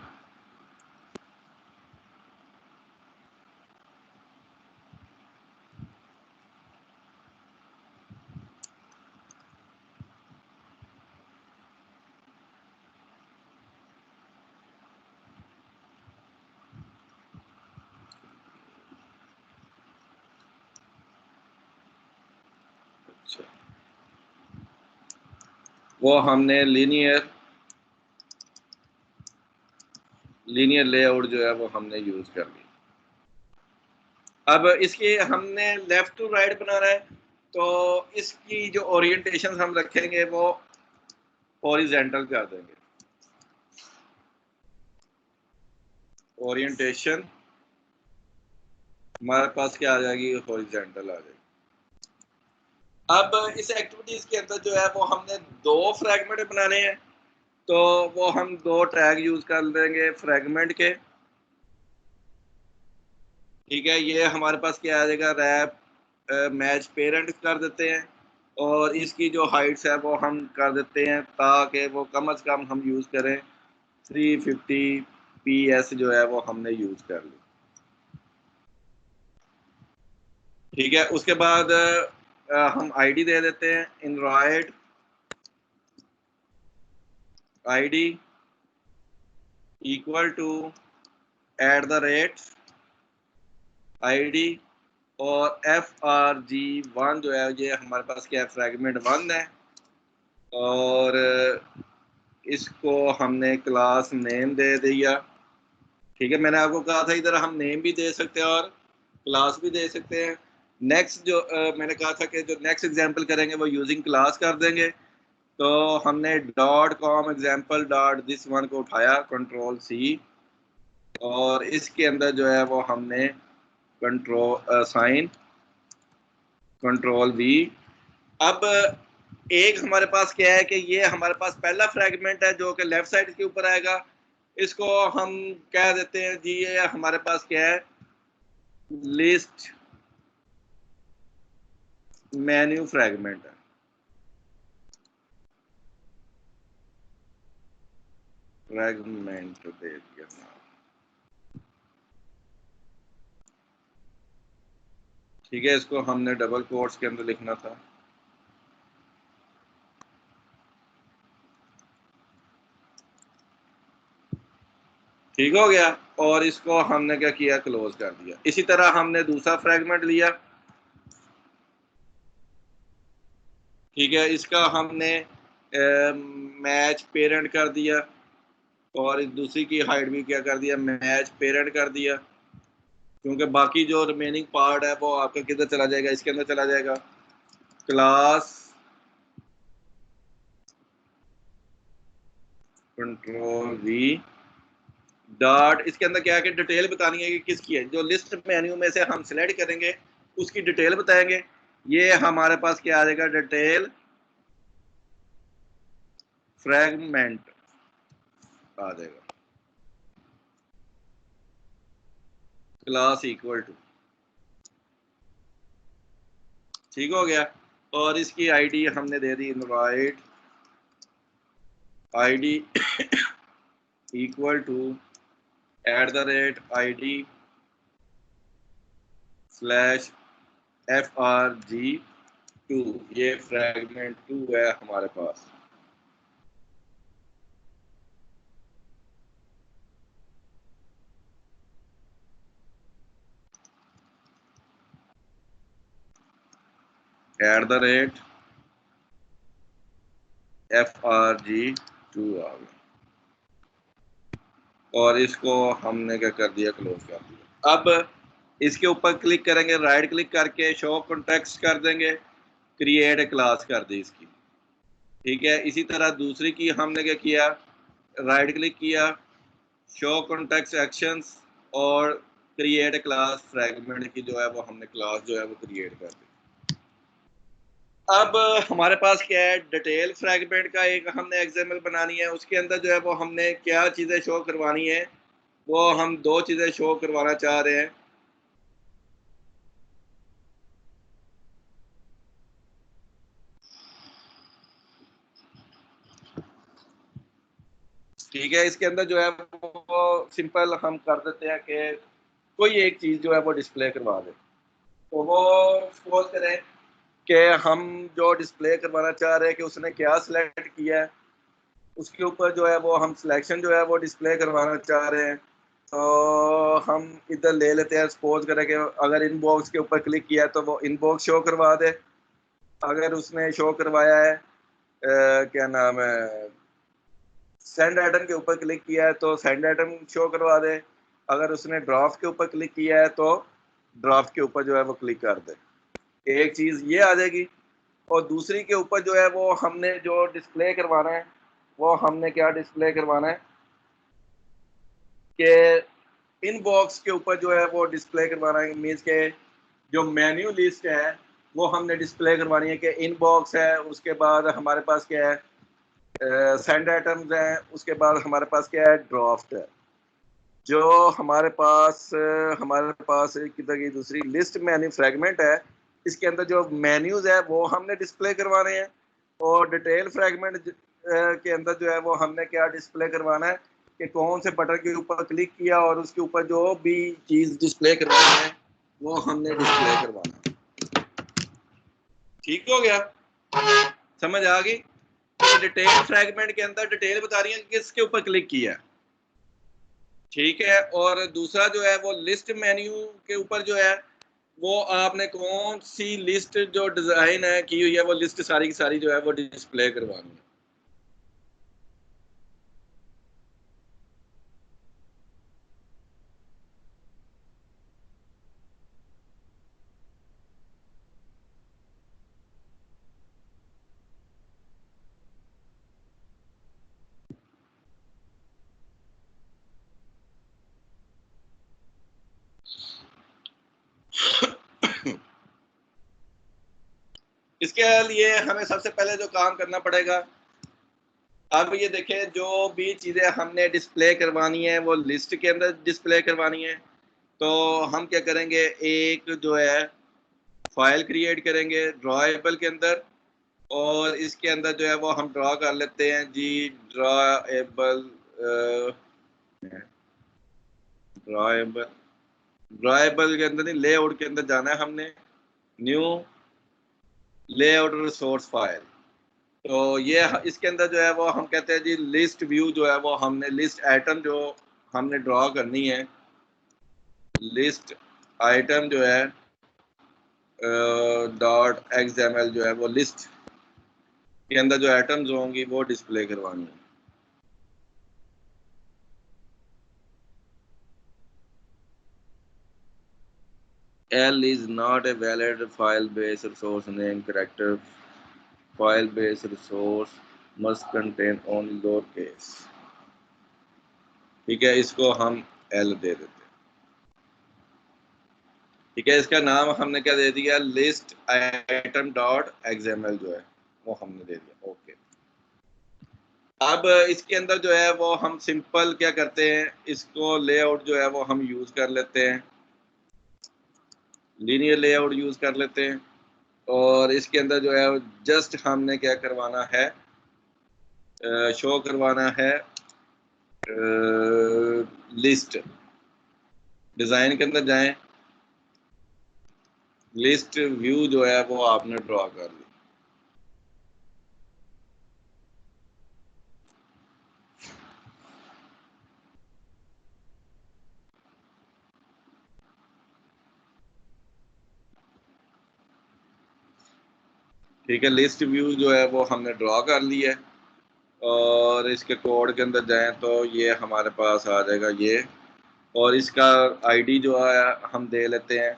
अच्छा, वो हमने लीनियर लेआउट जो है वो हमने यूज़ कर लिया। अब इसके हमने लेफ्ट टू राइट बनाना है, तो इसकी जो ओरिएंटेशन हम रखेंगे वो हॉरिजॉन्टल कर देंगे। ओरिएंटेशन हमारे पास क्या आ जाएगी, हॉरिजॉन्टल आ जाएगी। अब इस एक्टिविटीज के अंदर जो है वो हमने 2 फ्रैगमेंट बनाने हैं, तो वो हम 2 टैग यूज कर लेंगे फ्रैगमेंट के। ठीक है, ये हमारे पास क्या आ जाएगा, रैप मैच पेरेंट कर देते हैं, और इसकी जो हाइट्स है वो हम कर देते हैं ताकि वो कम से कम हम यूज करें 350 PS जो है वो हमने यूज कर ली। ठीक है, उसके बाद हम आईडी दे देते हैं, invite ID equal to @ ID, और FRG1 जो है ये हमारे पास क्या है, फ्रैगमेंट 1 है, और इसको हमने क्लास नेम दे दिया। ठीक है, मैंने आपको कहा था इधर हम नेम भी दे सकते हैं और क्लास भी दे सकते हैं। नेक्स्ट जो मैंने कहा था कि जो नेक्स्ट एग्जांपल करेंगे वो यूजिंग क्लास कर देंगे, तो हमने .com example .this one को उठाया, Ctrl+C, और इसके अंदर जो है वो हमने साइन Ctrl+V। अब एक हमारे पास क्या है कि ये हमारे पास पहला फ्रैगमेंट है जो कि लेफ्ट साइड के ऊपर आएगा, इसको हम कह देते हैं जी ये हमारे पास क्या है, लिस्ट मेन्यू फ्रैगमेंट है। फ्रैगमेंट दे दिया नाम। ठीक है, इसको हमने डबल कोट्स के अंदर लिखना था। ठीक हो गया, और इसको हमने क्या किया, क्लोज कर दिया। इसी तरह हमने दूसरा फ्रैगमेंट लिया। ठीक है, इसका हमने मैच पेरेंट कर दिया, और दूसरी की हाइट भी क्या कर दिया, मैच पेरेंट कर दिया, क्योंकि बाकी जो रिमेनिंग पार्ट है वो आपका किधर चला जाएगा, इसके अंदर चला जाएगा। क्लास Ctrl+V डॉट, इसके अंदर क्या है कि डिटेल बतानी है कि किसकी है, जो लिस्ट मेन्यू में से हम सिलेक्ट करेंगे उसकी डिटेल बताएंगे। ये हमारे पास क्या आ जाएगा, डिटेल फ्रैगमेंट आ जाएगा, क्लास इक्वल टू। ठीक हो गया, और इसकी आईडी हमने दे दी android ID equal to @ID/FRG2। ये फ्रैगमेंट 2 है हमारे पास। @FRG2 आ गया, और इसको हमने क्या कर दिया, क्लोज कर दिया। अब इसके ऊपर क्लिक करेंगे, राइट क्लिक करके शो कॉन्टेक्स्ट कर देंगे, क्रिएट ए क्लास कर दी इसकी। ठीक है, इसी तरह दूसरी की हमने क्या किया, राइट क्लिक किया, शो कॉन्टेक्स्ट एक्शंस, और क्रिएट ए क्लास फ्रैगमेंट की जो है वो हमने क्लास जो है वो क्रिएट कर दी। अब हमारे पास क्या है, डिटेल फ्रैगमेंट का एक हमने एग्जाम्पल बनानी है, उसके अंदर जो है वो हमने क्या चीज़ें शो करवानी है, वो हम 2 चीज़ें शो करवाना चाह रहे हैं। ठीक है, इसके अंदर जो है वो सिंपल हम कर देते हैं कि कोई एक चीज़ जो है वो डिस्प्ले करवा दें। तो वो सपोज करें कि हम जो डिस्प्ले करवाना चाह रहे हैं कि उसने क्या सिलेक्ट किया है, उसके ऊपर जो है वो हम सिलेक्शन जो है वो डिस्प्ले करवाना चाह रहे हैं। तो हम इधर ले लेते हैं, सपोज करें कि अगर इनबॉक्स के ऊपर क्लिक किया है तो वो इनबॉक्स शो करवा दे। अगर उसने शो करवाया है क्या नाम है, सेंड आइटम के ऊपर क्लिक किया है तो सेंड आइटम शो करवा दे। अगर उसने ड्राफ्ट के ऊपर क्लिक किया है तो ड्राफ्ट के ऊपर जो है वो क्लिक कर दे। एक चीज ये आ जाएगी, और दूसरी के ऊपर जो है वो हमने जो डिस्प्ले करवाना है, वो हमने क्या डिस्प्ले करवाना है कि इनबॉक्स के ऊपर जो है वो डिस्प्ले करवाना है। मीन्स के जो मेन्यू लिस्ट है वो हमने डिस्प्ले करवानी है कि इनबॉक्स है, उसके बाद हमारे पास क्या है, सेंड आइटम्स हैं, उसके बाद हमारे पास क्या है, ड्राफ्ट है। जो हमारे पास किधर की दूसरी लिस्ट मेन्यू फ्रेगमेंट है, इसके अंदर जो मेन्यूज है वो हमने डिस्प्ले करवाने हैं, और डिटेल फ्रेगमेंट के अंदर जो है वो हमने क्या डिस्प्ले करवाना है कि कौन से बटन के ऊपर क्लिक किया और उसके ऊपर जो भी चीज डिस्प्ले करवानी है वो हमने डिस्प्ले करवाना। ठीक हो गया, समझ आ गई? डिटेल फ्रेगमेंट के अंदर डिटेल बता रही है किसके ऊपर क्लिक किया, ठीक है। और दूसरा जो है वो लिस्ट मेन्यू के ऊपर जो है वो आपने कौन सी लिस्ट जो डिजाइन है की हुई है वो लिस्ट सारी की सारी जो है वो डिस्प्ले करवानी है। इसके लिए हमें सबसे पहले जो काम करना पड़ेगा, अब ये देखें, जो भी चीजें हमने डिस्प्ले करवानी है वो लिस्ट के अंदर डिस्प्ले करवानी है, तो हम क्या करेंगे, एक जो है फाइल क्रिएट करेंगे ड्रॉएबल के अंदर, और इसके अंदर जो है वो हम ड्रॉ कर लेते हैं जी, ड्रॉएबल ड्रॉएबल ड्रॉएबल के अंदर नहीं, लेआउट के अंदर जाना है हमने, न्यू लेआउट रिसोर्स फाइल। तो ये इसके अंदर जो है वो हम कहते हैं जी लिस्ट व्यू जो है वो हमने लिस्ट आइटम जो हमने ड्रॉ करनी है, लिस्ट आइटम जो है डॉट एक्सएमएल जो है वो लिस्ट के अंदर जो आइटम्स होंगी वो डिस्प्ले करवानी है। L is not a valid file-based resource name character. File-based resource must contain only lowercase. ठीक है, इसको हम L दे देते हैं। ठीक है, इसका नाम हमने क्या दे दिया, लिस्ट आइटम डॉट एक्सएमएल जो है वो हमने दे दिया। ओके, अब इसके अंदर जो है वो हम सिंपल क्या करते हैं, इसको लेआउट जो है वो हम यूज कर लेते हैं, लीनियर लेआउट यूज कर लेते हैं, और इसके अंदर जो है जस्ट हमने क्या करवाना है, शो करवाना है लिस्ट। डिजाइन के अंदर जाएं, लिस्ट व्यू जो है वो आपने ड्रॉ कर ली। ठीक है, लिस्ट व्यू जो है वो हमने ड्रॉ कर ली है, और इसके कोड के अंदर जाएं तो ये हमारे पास आ जाएगा ये, और इसका आईडी जो है हम दे लेते हैं,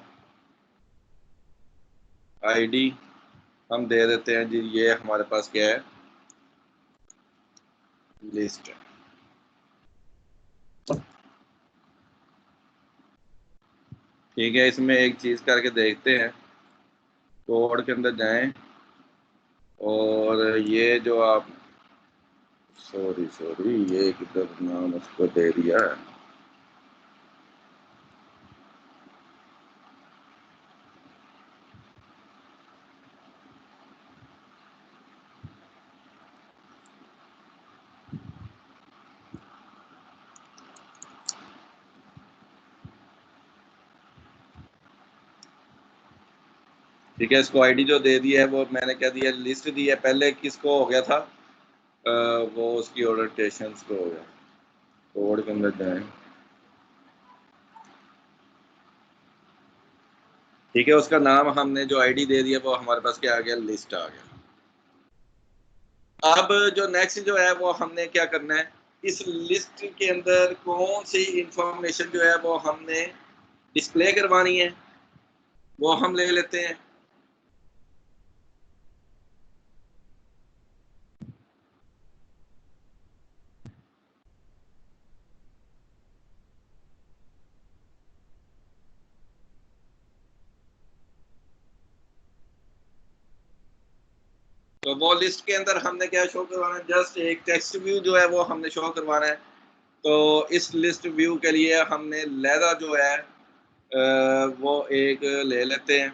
आईडी हम दे देते हैं जी, ये हमारे पास क्या है, लिस्ट है। ठीक है, इसमें एक चीज करके देखते हैं, कोड के अंदर जाएं, और ये जो आप सॉरी ये किधर नाम उसको दे दिया है, ठीक है, इसको आईडी जो दे दी है वो मैंने क्या दिया, लिस्ट दी है। पहले किसको हो गया था, वो उसकी ओरिएंटेशन को हो गया। कोड के अंदर जाएं, ठीक है, उसका नाम हमने जो आईडी दे दिया वो हमारे पास क्या आ गया, लिस्ट आ गया। अब जो नेक्स्ट जो है वो हमने क्या करना है, इस लिस्ट के अंदर कौन सी इंफॉर्मेशन जो है वो हमने डिस्प्ले करवानी है वो हम ले लेते हैं। वो लिस्ट के अंदर हमने क्या शो करवाना है, जस्ट एक टेक्स्ट व्यू जो है वो हमने शो करवाना है। तो इस लिस्ट व्यू के लिए हमने लहदा जो है वो एक ले लेते हैं,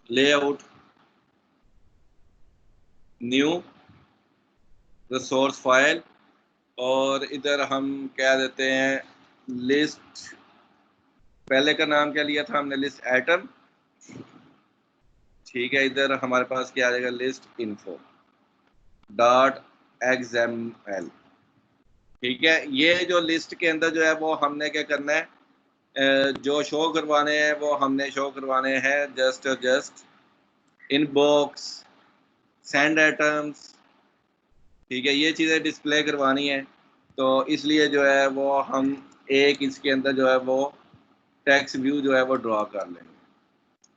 लेआउट, न्यू, रिसोर्स फाइल, और इधर हम क्या देते हैं, लिस्ट, पहले का नाम क्या लिया था हमने, लिस्ट आइटम, ठीक है। इधर हमारे पास क्या आ जाएगा, लिस्ट इन्फो डॉट XML, ठीक है। ये जो लिस्ट के अंदर जो है वो हमने क्या करना है, जो शो करवाने हैं वो हमने शो करवाने हैं जस्ट इनबॉक्स, सेंड आइटम्स, ठीक है। ये चीज़ें डिस्प्ले करवानी है, तो इसलिए जो है वो हम एक इसके अंदर जो है वो टेक्स्ट व्यू जो है वो ड्रॉ कर लेंगे।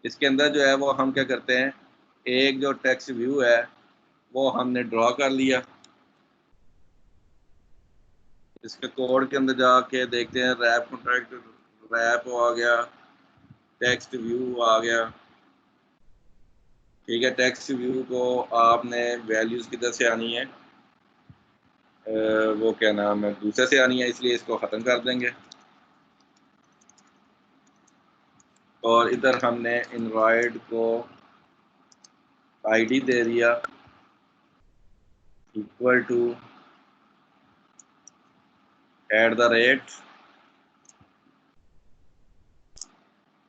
इसके अंदर जो है वो हम क्या करते हैं, एक जो टेक्स्ट व्यू है वो हमने ड्रॉ कर लिया। इसके कोड के अंदर जाके देखते हैं, रैप कॉन्ट्रैक्ट, रैप आ गया, टेक्स्ट व्यू आ गया, ठीक है। टेक्स्ट व्यू को आपने वैल्यूज़ किधर से आनी है, वो क्या नाम है, दूसरे से आनी है, इसलिए इसको ख़त्म कर देंगे। और इधर हमने इनवाइड को आईडी दे दिया इक्वल टू @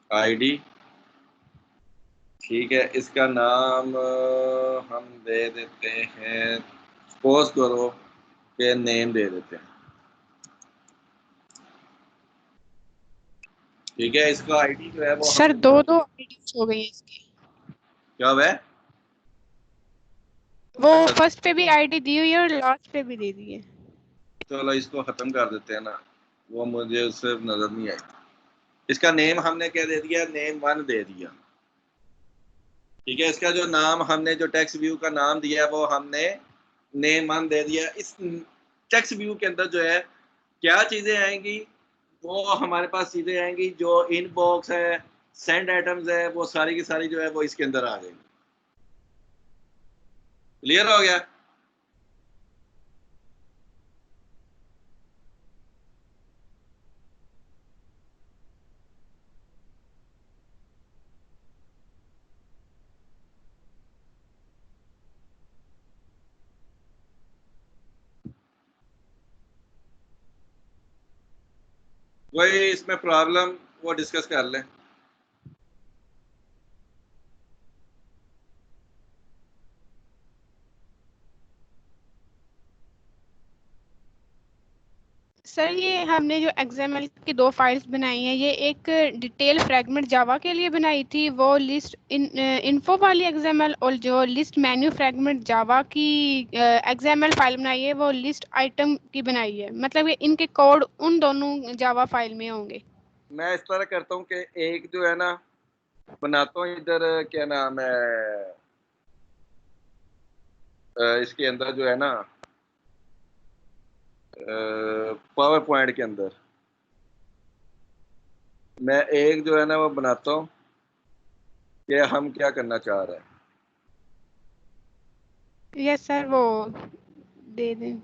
आईडी, ठीक है। इसका नाम हम दे देते हैं, सपोज करो कि नेम दे देते हैं, ठीक है। इसका आईडी जो है वो सर हमने दो आईडीज हो गई इसकी। क्या है, वो अच्छा फर्स्ट पे भी आईडी दी हुई है और लास्ट पे भी दे दी है। चलो इसको ख़त्म कर देते हैं ना, वो मुझे उससे नज़र नहीं आई। इसका नेम हमने क्या दे दिया, नेम 1 दे दिया, ठीक है। इसका जो नाम हमने, जो टेक्स्ट व्यू का नाम दिया है वो हमने नेम 1 दे दिया। इस टेक्स्ट व्यू के अंदर जो है क्या चीज़ें आएंगी, वो हमारे पास चीज़ें आएंगी जो इनबॉक्स है, सेंड आइटम्स है, वो सारी की सारी जो है वो इसके अंदर आ जाएंगी। क्लियर हो गया? वही इसमें प्रॉब्लम वो डिस्कस कर लें। सर ये हमने जो XML की 2 फाइल्स बनाई हैं, ये एक डिटेल फ्रैगमेंट जावा के लिए बनाई थी, वो लिस्ट इन्फो वाली XML, और जो लिस्ट मेन्यू फ्रैगमेंट जावा की XML फाइल बनाई है वो लिस्ट आइटम की बनाई है। मतलब ये इनके कोड उन दोनों जावा फाइल में होंगे। मैं इस तरह करता हूँ कि एक जो है ना बनाता हूँ, इधर क्या नाम है, इसके अंदर जो है ना पावर पॉइंट के अंदर मैं एक जो है ना वो बनाता हूँ कि हम क्या करना चाह रहे हैं। यस सर, वो दे दें।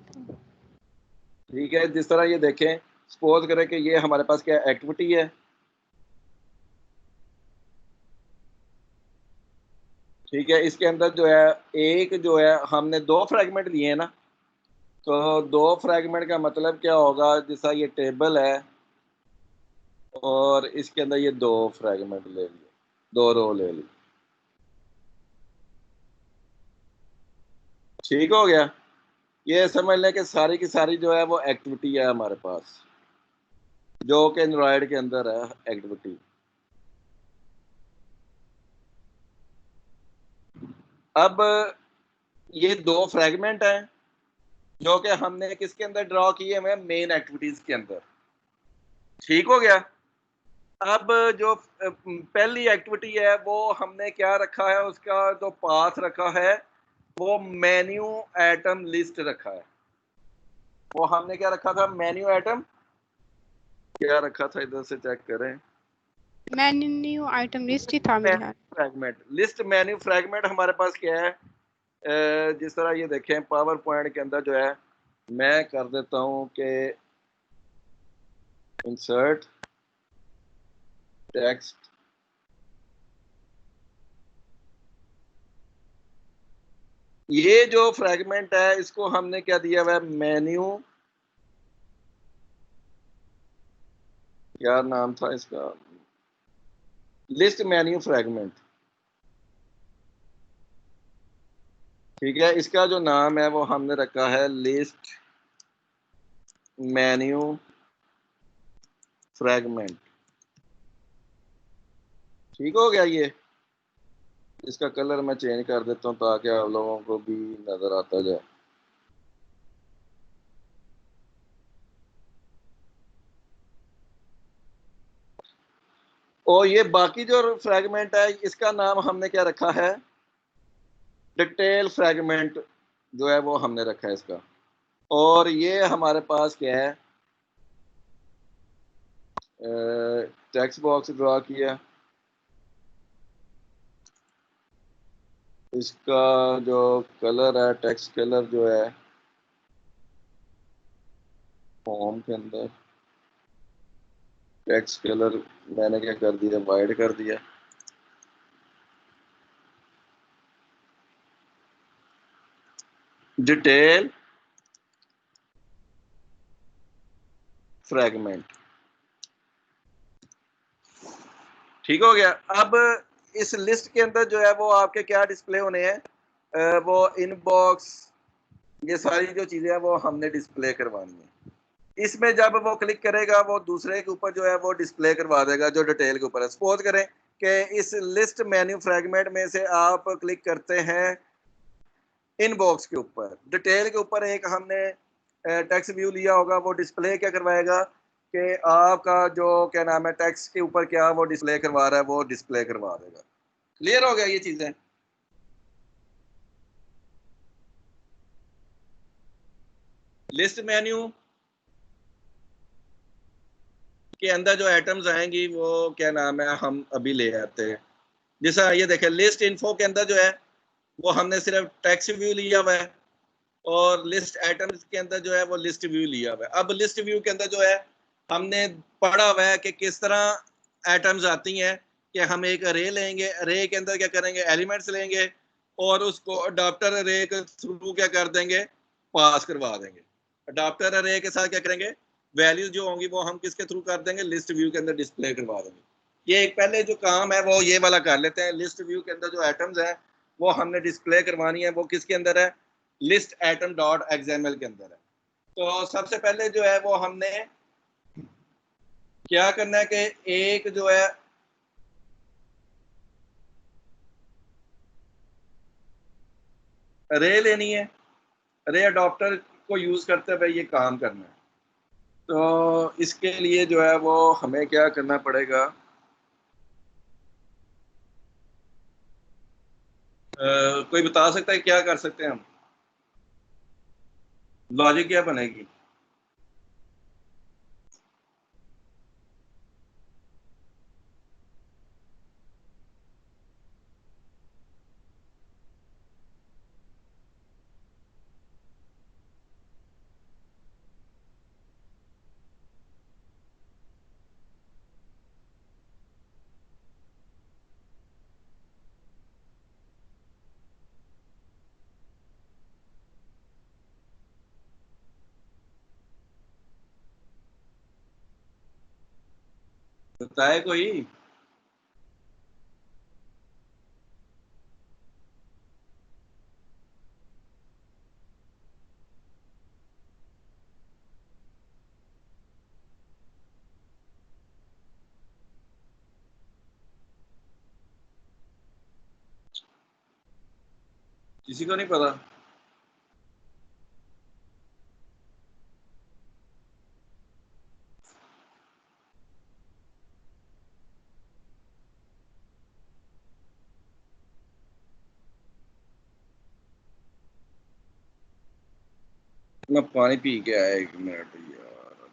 ठीक है, जिस तरह ये देखें, सपोज करें कि ये हमारे पास क्या एक्टिविटी है, ठीक है। इसके अंदर जो है एक जो है हमने 2 फ्रैगमेंट लिए हैं ना, तो 2 फ्रैगमेंट का मतलब क्या होगा, जैसा ये टेबल है और इसके अंदर ये 2 फ्रैगमेंट ले लिए, 2 रो ले ली, ठीक हो गया। ये समझ लें कि सारी की सारी जो है वो एक्टिविटी है हमारे पास, जो कि एंड्रॉयड के अंदर है एक्टिविटी। अब ये 2 फ्रैगमेंट हैं जो कि हमने किसके अंदर ड्रॉ किए हुए, मेन एक्टिविटीज के अंदर, ठीक हो गया। अब जो पहली एक्टिविटी है वो हमने क्या रखा है, उसका जो पाथ रखा है वो मेन्यू आइटम लिस्ट रखा है। वो हमने क्या रखा था, मेन्यू आइटम क्या रखा था, इधर से चेक करें, मेन्यू आइटम लिस्ट ही था मेरे ख्याल। फ्रैगमेंट, लिस्ट मेन्यू फ्रैगमेंट हमारे पास क्या है? जिस तरह ये देखें पावर पॉइंट के अंदर जो है, मैं कर देता हूं कि इंसर्ट टेक्स्ट, ये जो फ्रैगमेंट है इसको हमने क्या दिया हुआ है? मेन्यू, क्या नाम था इसका? List menu fragment. ठीक है, इसका जो नाम है वो हमने रखा है लिस्ट मेन्यू फ्रैगमेंट। ठीक हो गया ये। इसका कलर मैं चेंज कर देता हूँ ताकि आप लोगों को भी नजर आता जाए। और ये बाकी जो फ्रैगमेंट है इसका नाम हमने क्या रखा है? डिटेल फ्रैगमेंट जो है वो हमने रखा है इसका। और ये हमारे पास क्या है? टेक्स्ट बॉक्स ड्रा किया, इसका जो कलर है, टेक्स्ट कलर जो है फॉर्म के अंदर, टेक्स्ट कलर मैंने क्या कर दिया? वाइट कर दिया। Detail fragment. ठीक हो गया। अब इस लिस्ट के अंदर जो है वो आपके क्या डिस्प्ले होने हैं? वो इनबॉक्स, ये सारी जो चीजें हैं वो हमने डिस्प्ले करवानी है। इसमें जब वो क्लिक करेगा वो दूसरे के ऊपर जो है वो डिस्प्ले करवा देगा जो डिटेल के ऊपर है। सपोज करें कि इस लिस्ट मेन्यू फ्रैगमेंट में से आप क्लिक करते हैं इनबॉक्स के ऊपर, डिटेल के ऊपर एक हमने टेक्स्ट व्यू लिया होगा, वो डिस्प्ले क्या करवाएगा कि आपका जो क्या नाम है टेक्स्ट के ऊपर क्या वो डिस्प्ले करवा रहा है, वो डिस्प्ले करवा देगा। क्लियर हो गया ये चीजें? लिस्ट मेन्यू के अंदर जो आइटम्स आएंगी वो क्या नाम है हम अभी ले आते हैं। जैसा ये देखें लिस्ट इन्फो के अंदर जो है वो हमने सिर्फ टेक्स्ट व्यू लिया हुआ है, और लिस्ट आइटम्स के अंदर जो है वो लिस्ट व्यू लिया हुआ है। अब लिस्ट व्यू के अंदर जो है हमने पढ़ा हुआ है कि किस तरह आइटम्स आती हैं, कि हम एक अरे लेंगे, अरे के अंदर क्या करेंगे? एलिमेंट्स लेंगे और उसको अडाप्टर अरे के थ्रू क्या कर देंगे? पास करवा देंगे। अडाप्टर अरे के साथ क्या करेंगे? वैल्यूज जो होंगी वो हम किसके थ्रू कर देंगे? लिस्ट व्यू के अंदर डिस्प्ले करवा देंगे। ये एक पहले जो काम है वो ये वाला कर लेते हैं। लिस्ट व्यू के अंदर जो आइटम्स है वो हमने डिस्प्ले करवानी है, वो किसके अंदर है? लिस्ट आइटम डॉट एक्सएमएल के अंदर है। तो सबसे पहले जो है वो हमने क्या करना है कि एक जो है अरे लेनी है, अरे अडॉप्टर को यूज करते हुए ये काम करना है। तो इसके लिए जो है वो हमें क्या करना पड़ेगा? कोई बता सकता है क्या कर सकते हैं हम? लॉजिक क्या बनेगी? बताए कोई? किसी को नहीं पता? मैं पानी पी के आया, 1 मिनट यार।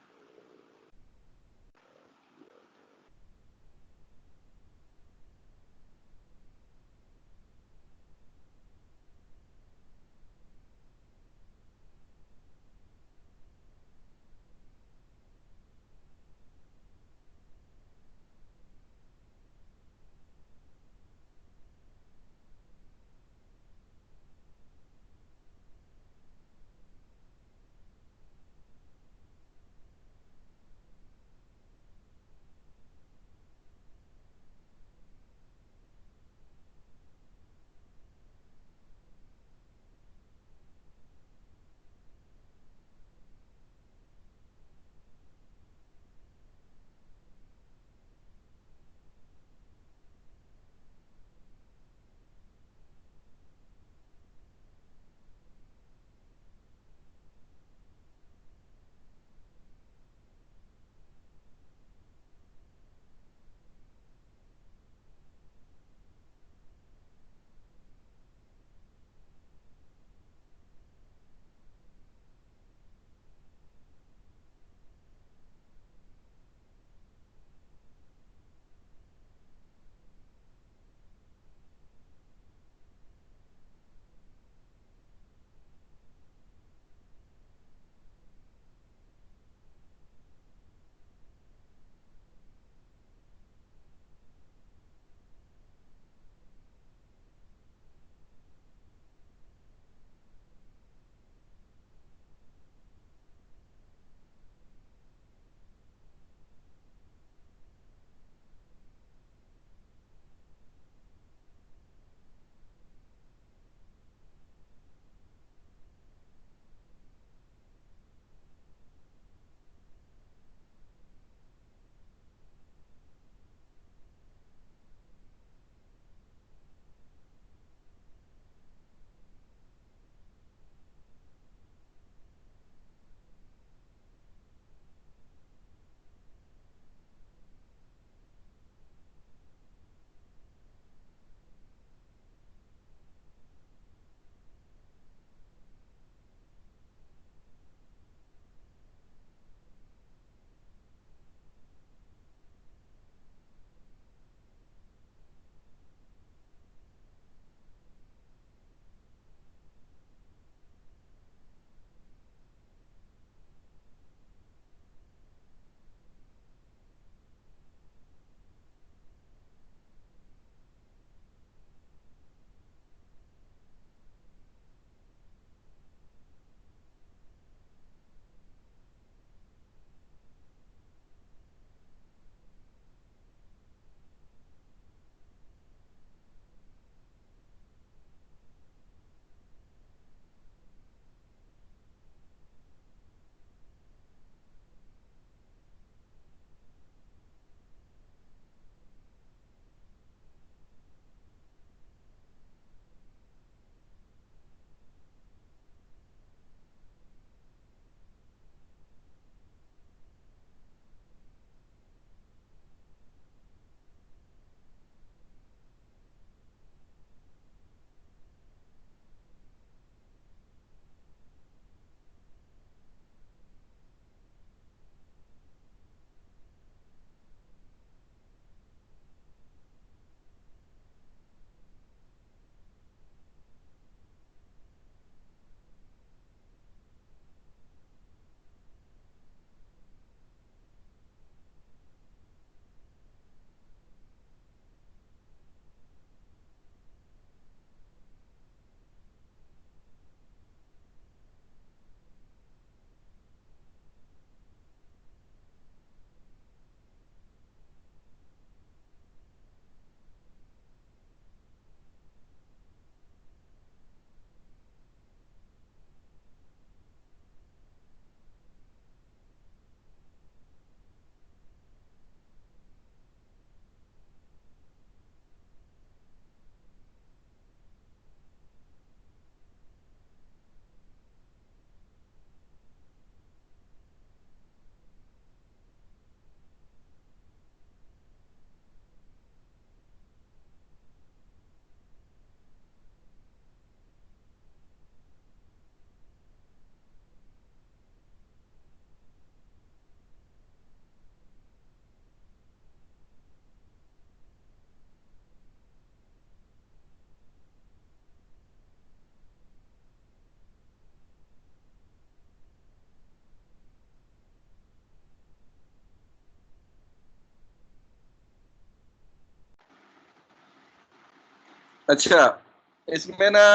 अच्छा, इसमें ना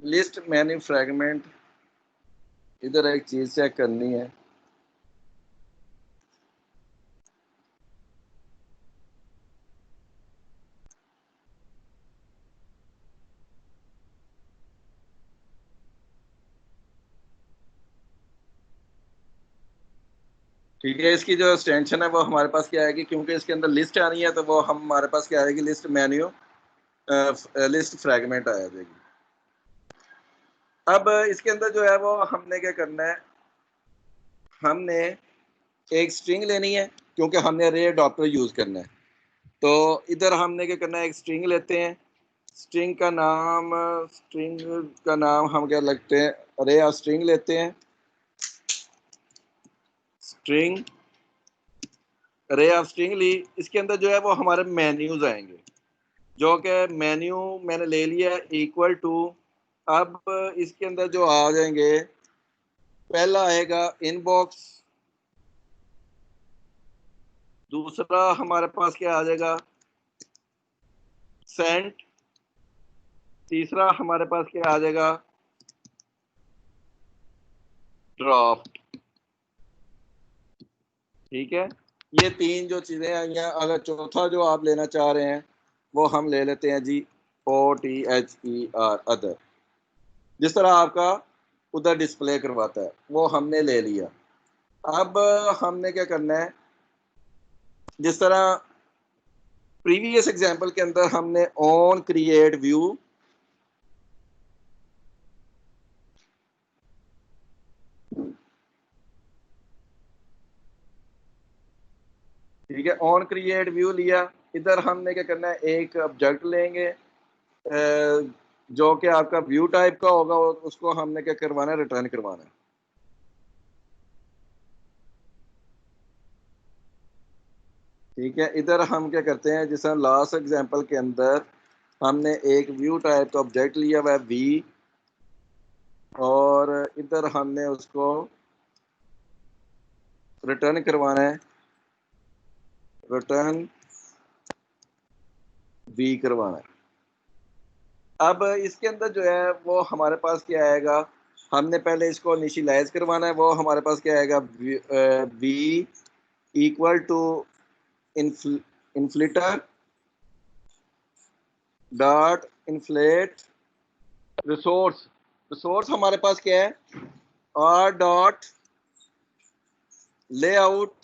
लिस्ट मेन्यू फ्रेगमेंट, इधर एक चीज चेक करनी है। ठीक है, इसकी जो एक्सटेंशन है वो हमारे पास क्या आएगी, क्योंकि इसके अंदर लिस्ट आनी है तो वो हमारे पास क्या आएगी, लिस्ट मेन्यू लिस्ट फ्रेगमेंट आ जाएगी। अब इसके अंदर जो है वो हमने क्या करना है, हमने एक स्ट्रिंग लेनी है, क्योंकि हमने अरे अडॉप्टर यूज करना है। तो इधर हमने क्या करना है, एक स्ट्रिंग लेते हैं। स्ट्रिंग का नाम हम क्या लगते हैं, अरे स्ट्रिंग लेते हैं। स्ट्रिंग, अरे स्ट्रिंग ली, इसके अंदर जो है वो हमारे मेन्यूज आएंगे, जो कि मेन्यू मैंने ले लिया इक्वल टू। अब इसके अंदर जो आ जाएंगे, पहला आएगा इनबॉक्स, दूसरा हमारे पास क्या आ जाएगा, सेंट, तीसरा हमारे पास क्या आ जाएगा, ड्राफ्ट। ठीक है, ये तीन जो चीजें आई हैं। अगर चौथा जो आप लेना चाह रहे हैं वो हम ले लेते हैं जी, OTHER, अदर, जिस तरह आपका उधर डिस्प्ले करवाता है, वो हमने ले लिया। अब हमने क्या करना है, जिस तरह प्रीवियस एग्जांपल के अंदर हमने ऑन क्रिएट व्यू, ठीक है, ऑन क्रिएट व्यू लिया। इधर हमने क्या करना है, एक ऑब्जेक्ट लेंगे जो कि आपका व्यू टाइप का होगा, उसको हमने क्या करवाना है, रिटर्न करवाना है। ठीक है, इधर हम क्या करते हैं, जैसे लास्ट एग्जांपल के अंदर हमने एक व्यू टाइप का ऑब्जेक्ट लिया हुआ है वी, और इधर हमने उसको रिटर्न करवाना है, रिटर्न वी करवाना है। अब इसके अंदर जो है वो हमारे पास क्या आएगा, हमने पहले इसको इनिशियलाइज करवाना है, वो हमारे पास क्या आएगा, V equal to inflater dot inflate resource. Resource हमारे पास क्या है, आर डॉट लेआउट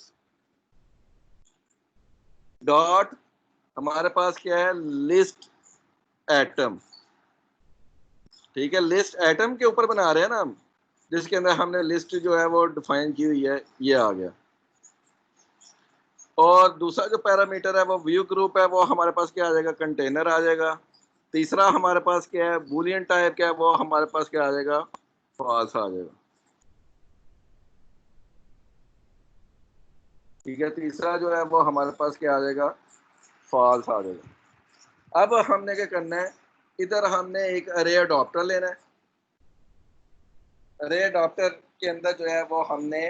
डॉट, हमारे पास क्या है, लिस्ट एटम। ठीक है, लिस्ट एटम के ऊपर बना रहे हैं ना हम, जिसके अंदर हमने लिस्ट जो है वो डिफाइन की हुई है, ये आ गया। और दूसरा जो पैरामीटर है वो व्यू ग्रुप है, वो हमारे पास क्या आ जाएगा, कंटेनर आ जाएगा। तीसरा हमारे पास क्या है, बूलियन टाइप क्या है, वो हमारे पास क्या आ जाएगा, फॉल्स आ जाएगा। ठीक है, तीसरा जो है वो हमारे पास क्या आ जाएगा, फॉल्स आ जाएगा। अब हमने क्या करना है, इधर हमने एक अरे अडॉप्टर लेना है। अरे अडॉप्टर के अंदर जो है वो हमने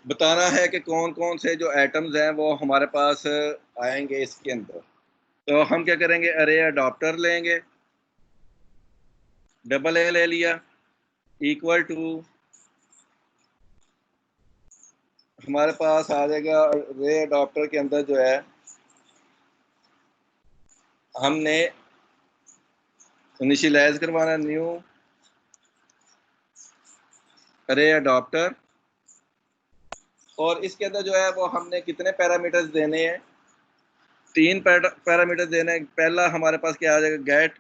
बताना है कि कौन कौन से जो एटम्स हैं वो हमारे पास आएंगे इसके अंदर। तो हम क्या करेंगे, अरे अडॉप्टर लेंगे, डबल ए ले लिया, इक्वल टू, हमारे पास आ जाएगा अरे अडॉप्टर के अंदर जो है हमने इनिशियलाइज करवाना, न्यू अरे अडॉप्टर, और इसके अंदर जो है वो हमने कितने पैरामीटर्स देने हैं, तीन पैरामीटर्स देने हैं। पहला हमारे पास क्या आ जाएगा, गेट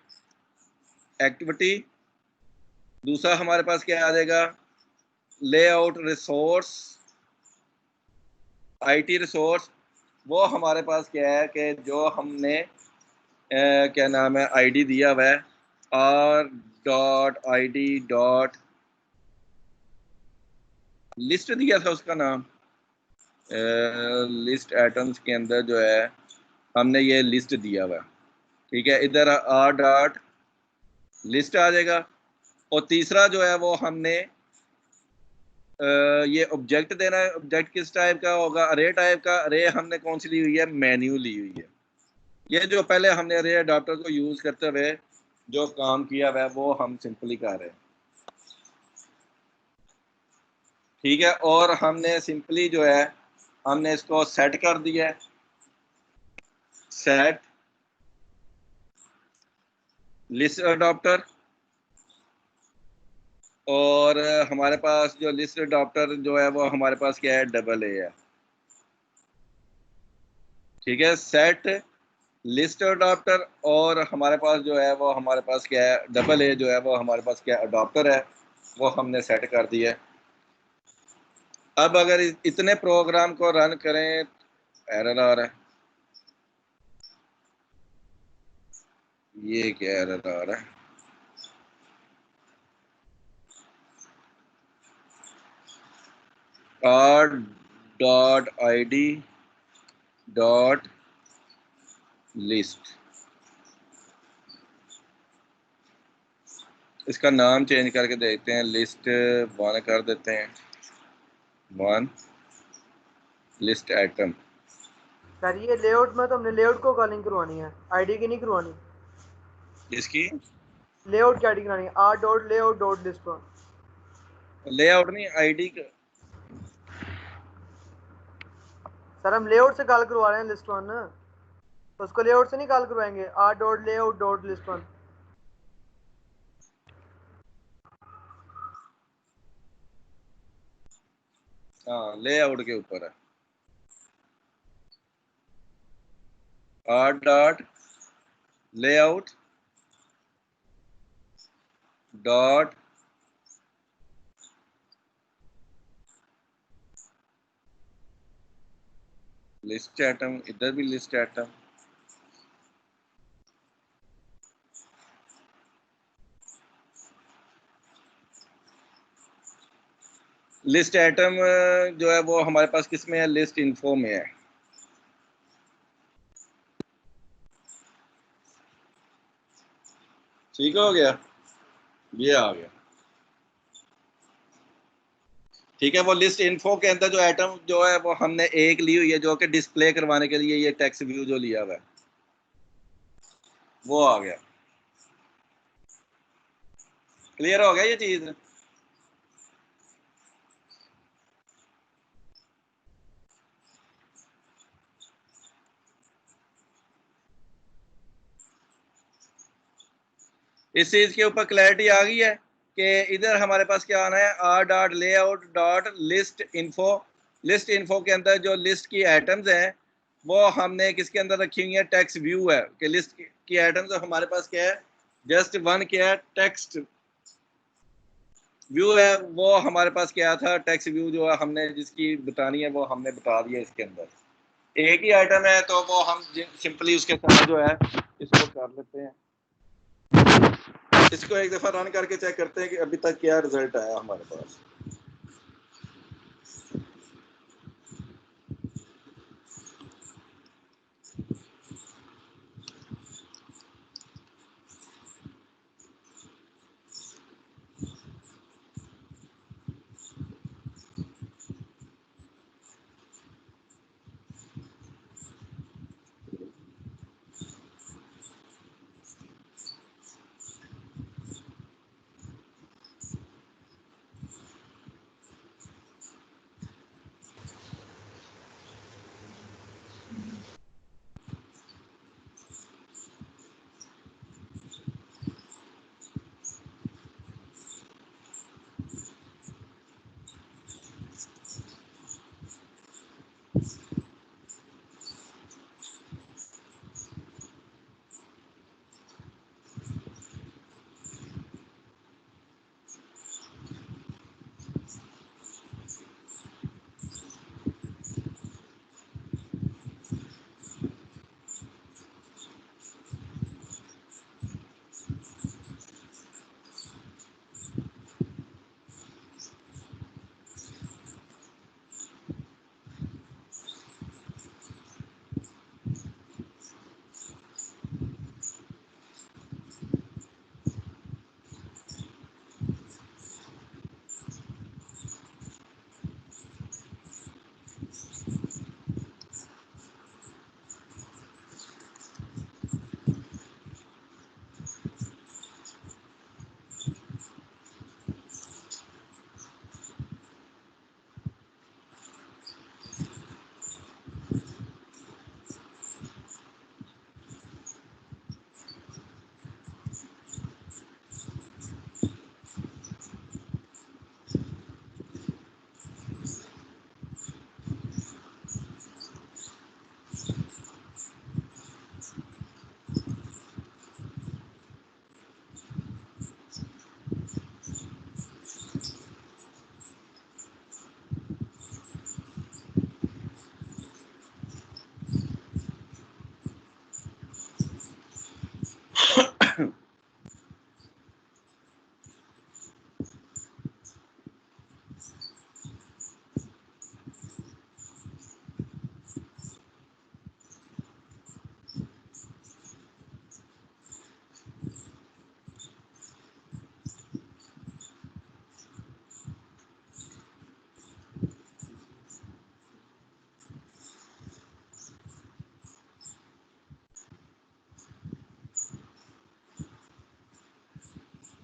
एक्टिविटी, दूसरा हमारे पास क्या आ जाएगा, लेआउट रिसोर्स, आईटी रिसोर्स। वो हमारे पास क्या है कि जो हमने क्या नाम है, आईडी दिया हुआ है, are dot I D dot list दिया था उसका नाम, लिस्ट एटम्स के अंदर जो है हमने ये लिस्ट दिया हुआ है। ठीक है, इधर आर डॉट लिस्ट आ जाएगा। और तीसरा जो है वो हमने ये ऑब्जेक्ट देना है। ऑब्जेक्ट किस टाइप का होगा, अरे टाइप का। अरे हमने कौन सी ली हुई है, मेन्यू ली हुई है। ये जो पहले हमने अर्ली अडॉप्टर को यूज करते हुए जो काम किया हुआ है वो हम सिंपली कर रहे हैं, ठीक है। और हमने सिंपली जो है हमने इसको सेट कर दिया है, सेट लिस्ट अडॉप्टर, और हमारे पास जो लिस्ट अडॉप्टर जो है वो हमारे पास क्या है, डबल ए है, ठीक है। सेट लिस्ट अडॉप्टर, और हमारे पास जो है वो हमारे पास क्या है, डबल ए जो है वो हमारे पास क्या अडॉप्टर है, वो हमने सेट कर दिया है। अब अगर इतने प्रोग्राम को रन करें, एरर आ रहा है, ये क्या एरर आ रहा है, are dot I D dot list, इसका नाम चेंज करके देखते हैं, लिस्ट वन कर देते हैं, वन लिस्ट आइटम। सर ये लेआउट में तो हमने लेआउट को कॉलिंग करवानी है, आईडी की नहीं करवानी। इसकी लेआउट की आईडी करानी है, R dot layout dot list पर। लेआउट नहीं, आईडी का। सर हम लेआउट से कॉल करवा रहे हैं लिस्ट वन, तो उसको लेआउट से नहीं कॉल करवाएंगे, R dot layout dot list one. हाँ, लेआउट के ऊपर है, R dot layout dot list item, इधर भी लिस्ट आइटम, लिस्ट आइटम जो है वो हमारे पास किस में है, लिस्ट इन्फो में है, ठीक हो गया, ये आ गया, ठीक है। वो लिस्ट इन्फो के अंदर जो आइटम जो है वो हमने एक ली हुई है, जो कि डिस्प्ले करवाने के लिए ये टेक्स्ट व्यू जो लिया हुआ है वो आ गया। क्लियर हो गया ये चीज? इस चीज के ऊपर क्लैरिटी आ गई है कि इधर हमारे पास क्या आना है, R dot layout dot list info. List info के अंदर जो लिस्ट की आइटम्स हैं वो हमने किसके अंदर रखी हुई है, टेक्स्ट व्यू है, कि लिस्ट की आइटम्स हमारे पास क्या है, जस्ट वन क्या है, टेक्स्ट व्यू है। वो हमारे पास क्या था, टेक्स्ट व्यू जो है हमने जिसकी बतानी है वो हमने बता दिया। इसके अंदर एक ही आइटम है तो वो हम सिंपली उसके साथ जो है इसको कर लेते हैं। इसको एक दफा रन करके चेक करते हैं कि अभी तक क्या रिजल्ट आया हमारे पास।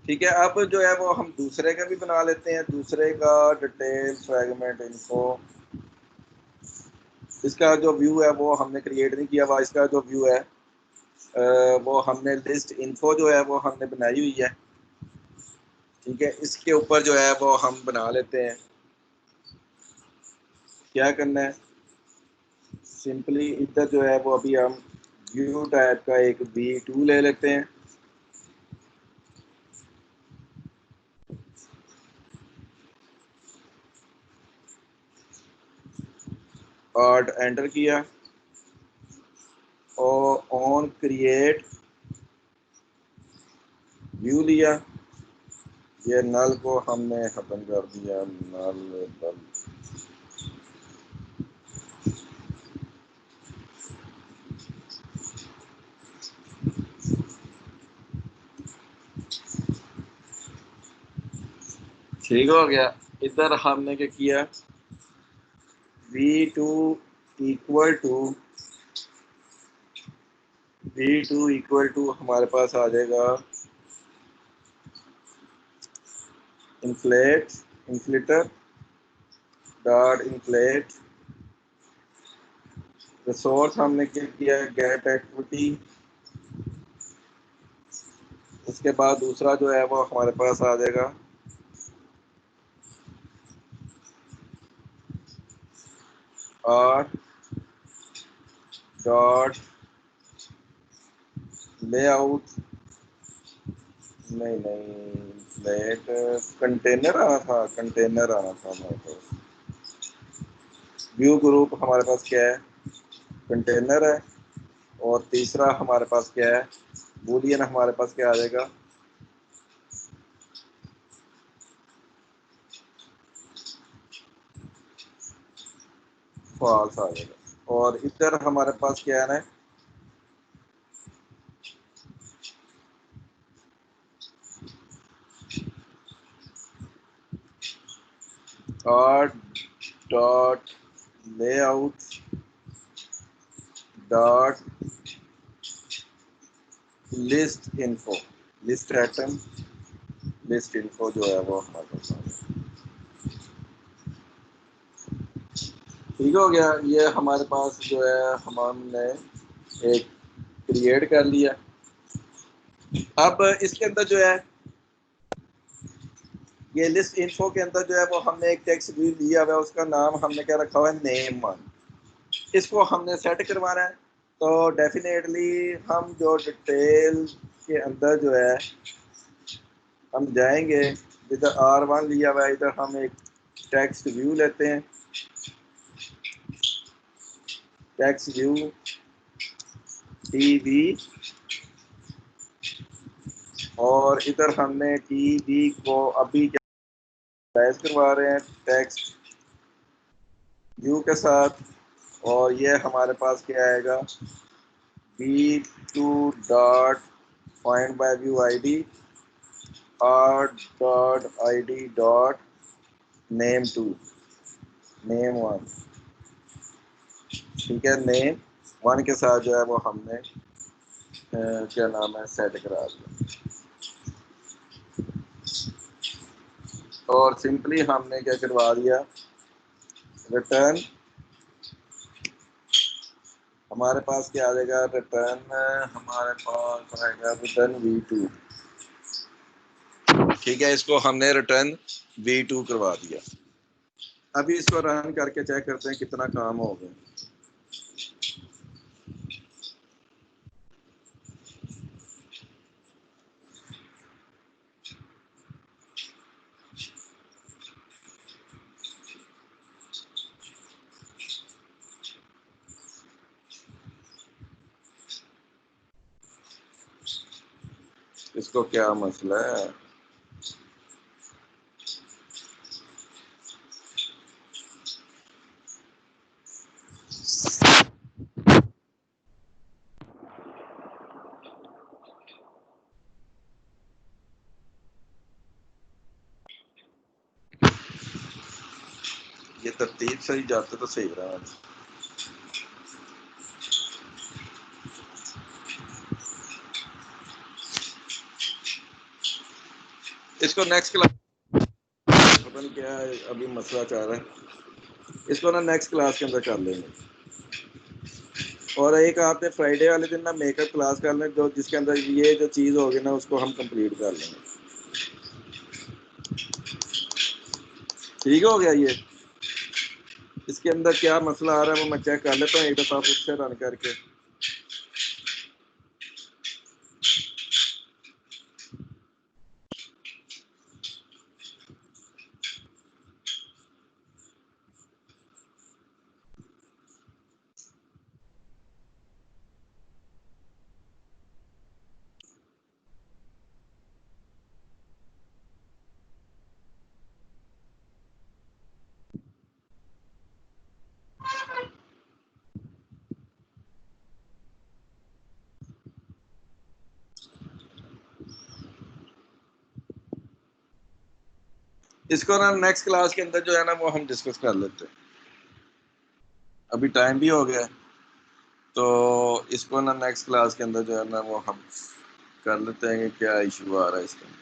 ठीक है, अब जो है वो हम दूसरे का भी बना लेते हैं। दूसरे का डिटेल फ्रैगमेंट इन्फो, इसका जो व्यू है वो हमने क्रिएट नहीं किया हुआ। इसका जो व्यू है वो हमने लिस्ट इन्फो जो है वो हमने बनाई हुई है। ठीक है, इसके ऊपर जो है वो हम बना लेते हैं। क्या करना है, सिंपली इधर जो है वो अभी हम व्यू टाइप का एक V2 ले लेते हैं। और एंटर किया और ऑन क्रिएट व्यू लिया। ये नल को हमने खत्म कर दिया, नल नल। ठीक हो गया। इधर हमने क्या किया, V2 इक्वल टू हमारे पास आ जाएगा इन्फ्लेटर डॉट इन्फ्लेट। रिसोर्स हमने क्या किया, गेट एक्टिविटी। उसके बाद दूसरा जो है वो हमारे पास आ जाएगा आर डॉट लेआउट, नहीं फ्लैट कंटेनर आना था, हमारे पास। व्यू ग्रुप हमारे पास क्या है, कंटेनर है। और तीसरा हमारे पास क्या है, बूलियन हमारे पास क्या आ जाएगा, फॉल्स आ जाएगा। और इधर हमारे पास क्या है, R dot layout dot list info, list item list info जो है वो हमारे पास आ गया। ठीक हो गया। ये हमारे पास जो है हमने एक क्रिएट कर लिया। अब इसके अंदर जो है ये लिस्ट इन्फो के अंदर जो है वो हमने एक टेक्स्ट व्यू लिया हुआ है, उसका नाम हमने क्या रखा हुआ है, नेम वन। इसको हमने सेट करवाना है। तो डेफिनेटली हम जो डिटेल के अंदर जो है हम जाएंगे, इधर R1 लिया हुआ है, इधर हम एक टेक्स्ट व्यू लेते हैं, टेक्स्ट व्यू TV। और इधर हमने TV को अभी क्या करवा रहे हैं, टेक्स्ट व्यू के साथ। और ये हमारे पास क्या आएगा, V2 dot find by view ID R dot ID dot name 2 name 1। ठीक है, नेम 1 के साथ जो है वो हमने क्या नाम है, सेट करा दिया। और सिंपली हमने क्या करवा दिया, रिटर्न हमारे पास क्या आ जाएगा, रिटर्न हमारे पास आएगा रिटर्न V2। ठीक है, इसको हमने रिटर्न V2 करवा दिया। अभी इसको रन करके चेक करते हैं कितना काम हो गया। इसको क्या मसला है, ये तरतीब से ही जाते तो सही रहा। इसको नेक्स्ट क्लास, पता नहीं क्या है, अभी मसला चल रहा है, इसको ना नेक्स्ट क्लास के अंदर कर लेंगे। और एक आपने फ्राइडे वाले दिन ना मेकअप क्लास कर लें, जो जिसके अंदर ये जो चीज़ होगी ना उसको हम कंप्लीट कर लेंगे। ठीक हो गया ये? इसके अंदर क्या मसला आ रहा है वो मैं चेक कर लेता हूँ एक दफ़ा खुद से रन करके। इसको ना नेक्स्ट क्लास के अंदर जो है ना वो हम डिस्कस कर लेते हैं, अभी टाइम भी हो गया, तो इसको ना नेक्स्ट क्लास के अंदर जो है ना वो हम कर लेते हैं कि क्या इशू आ रहा है इसके अंदर।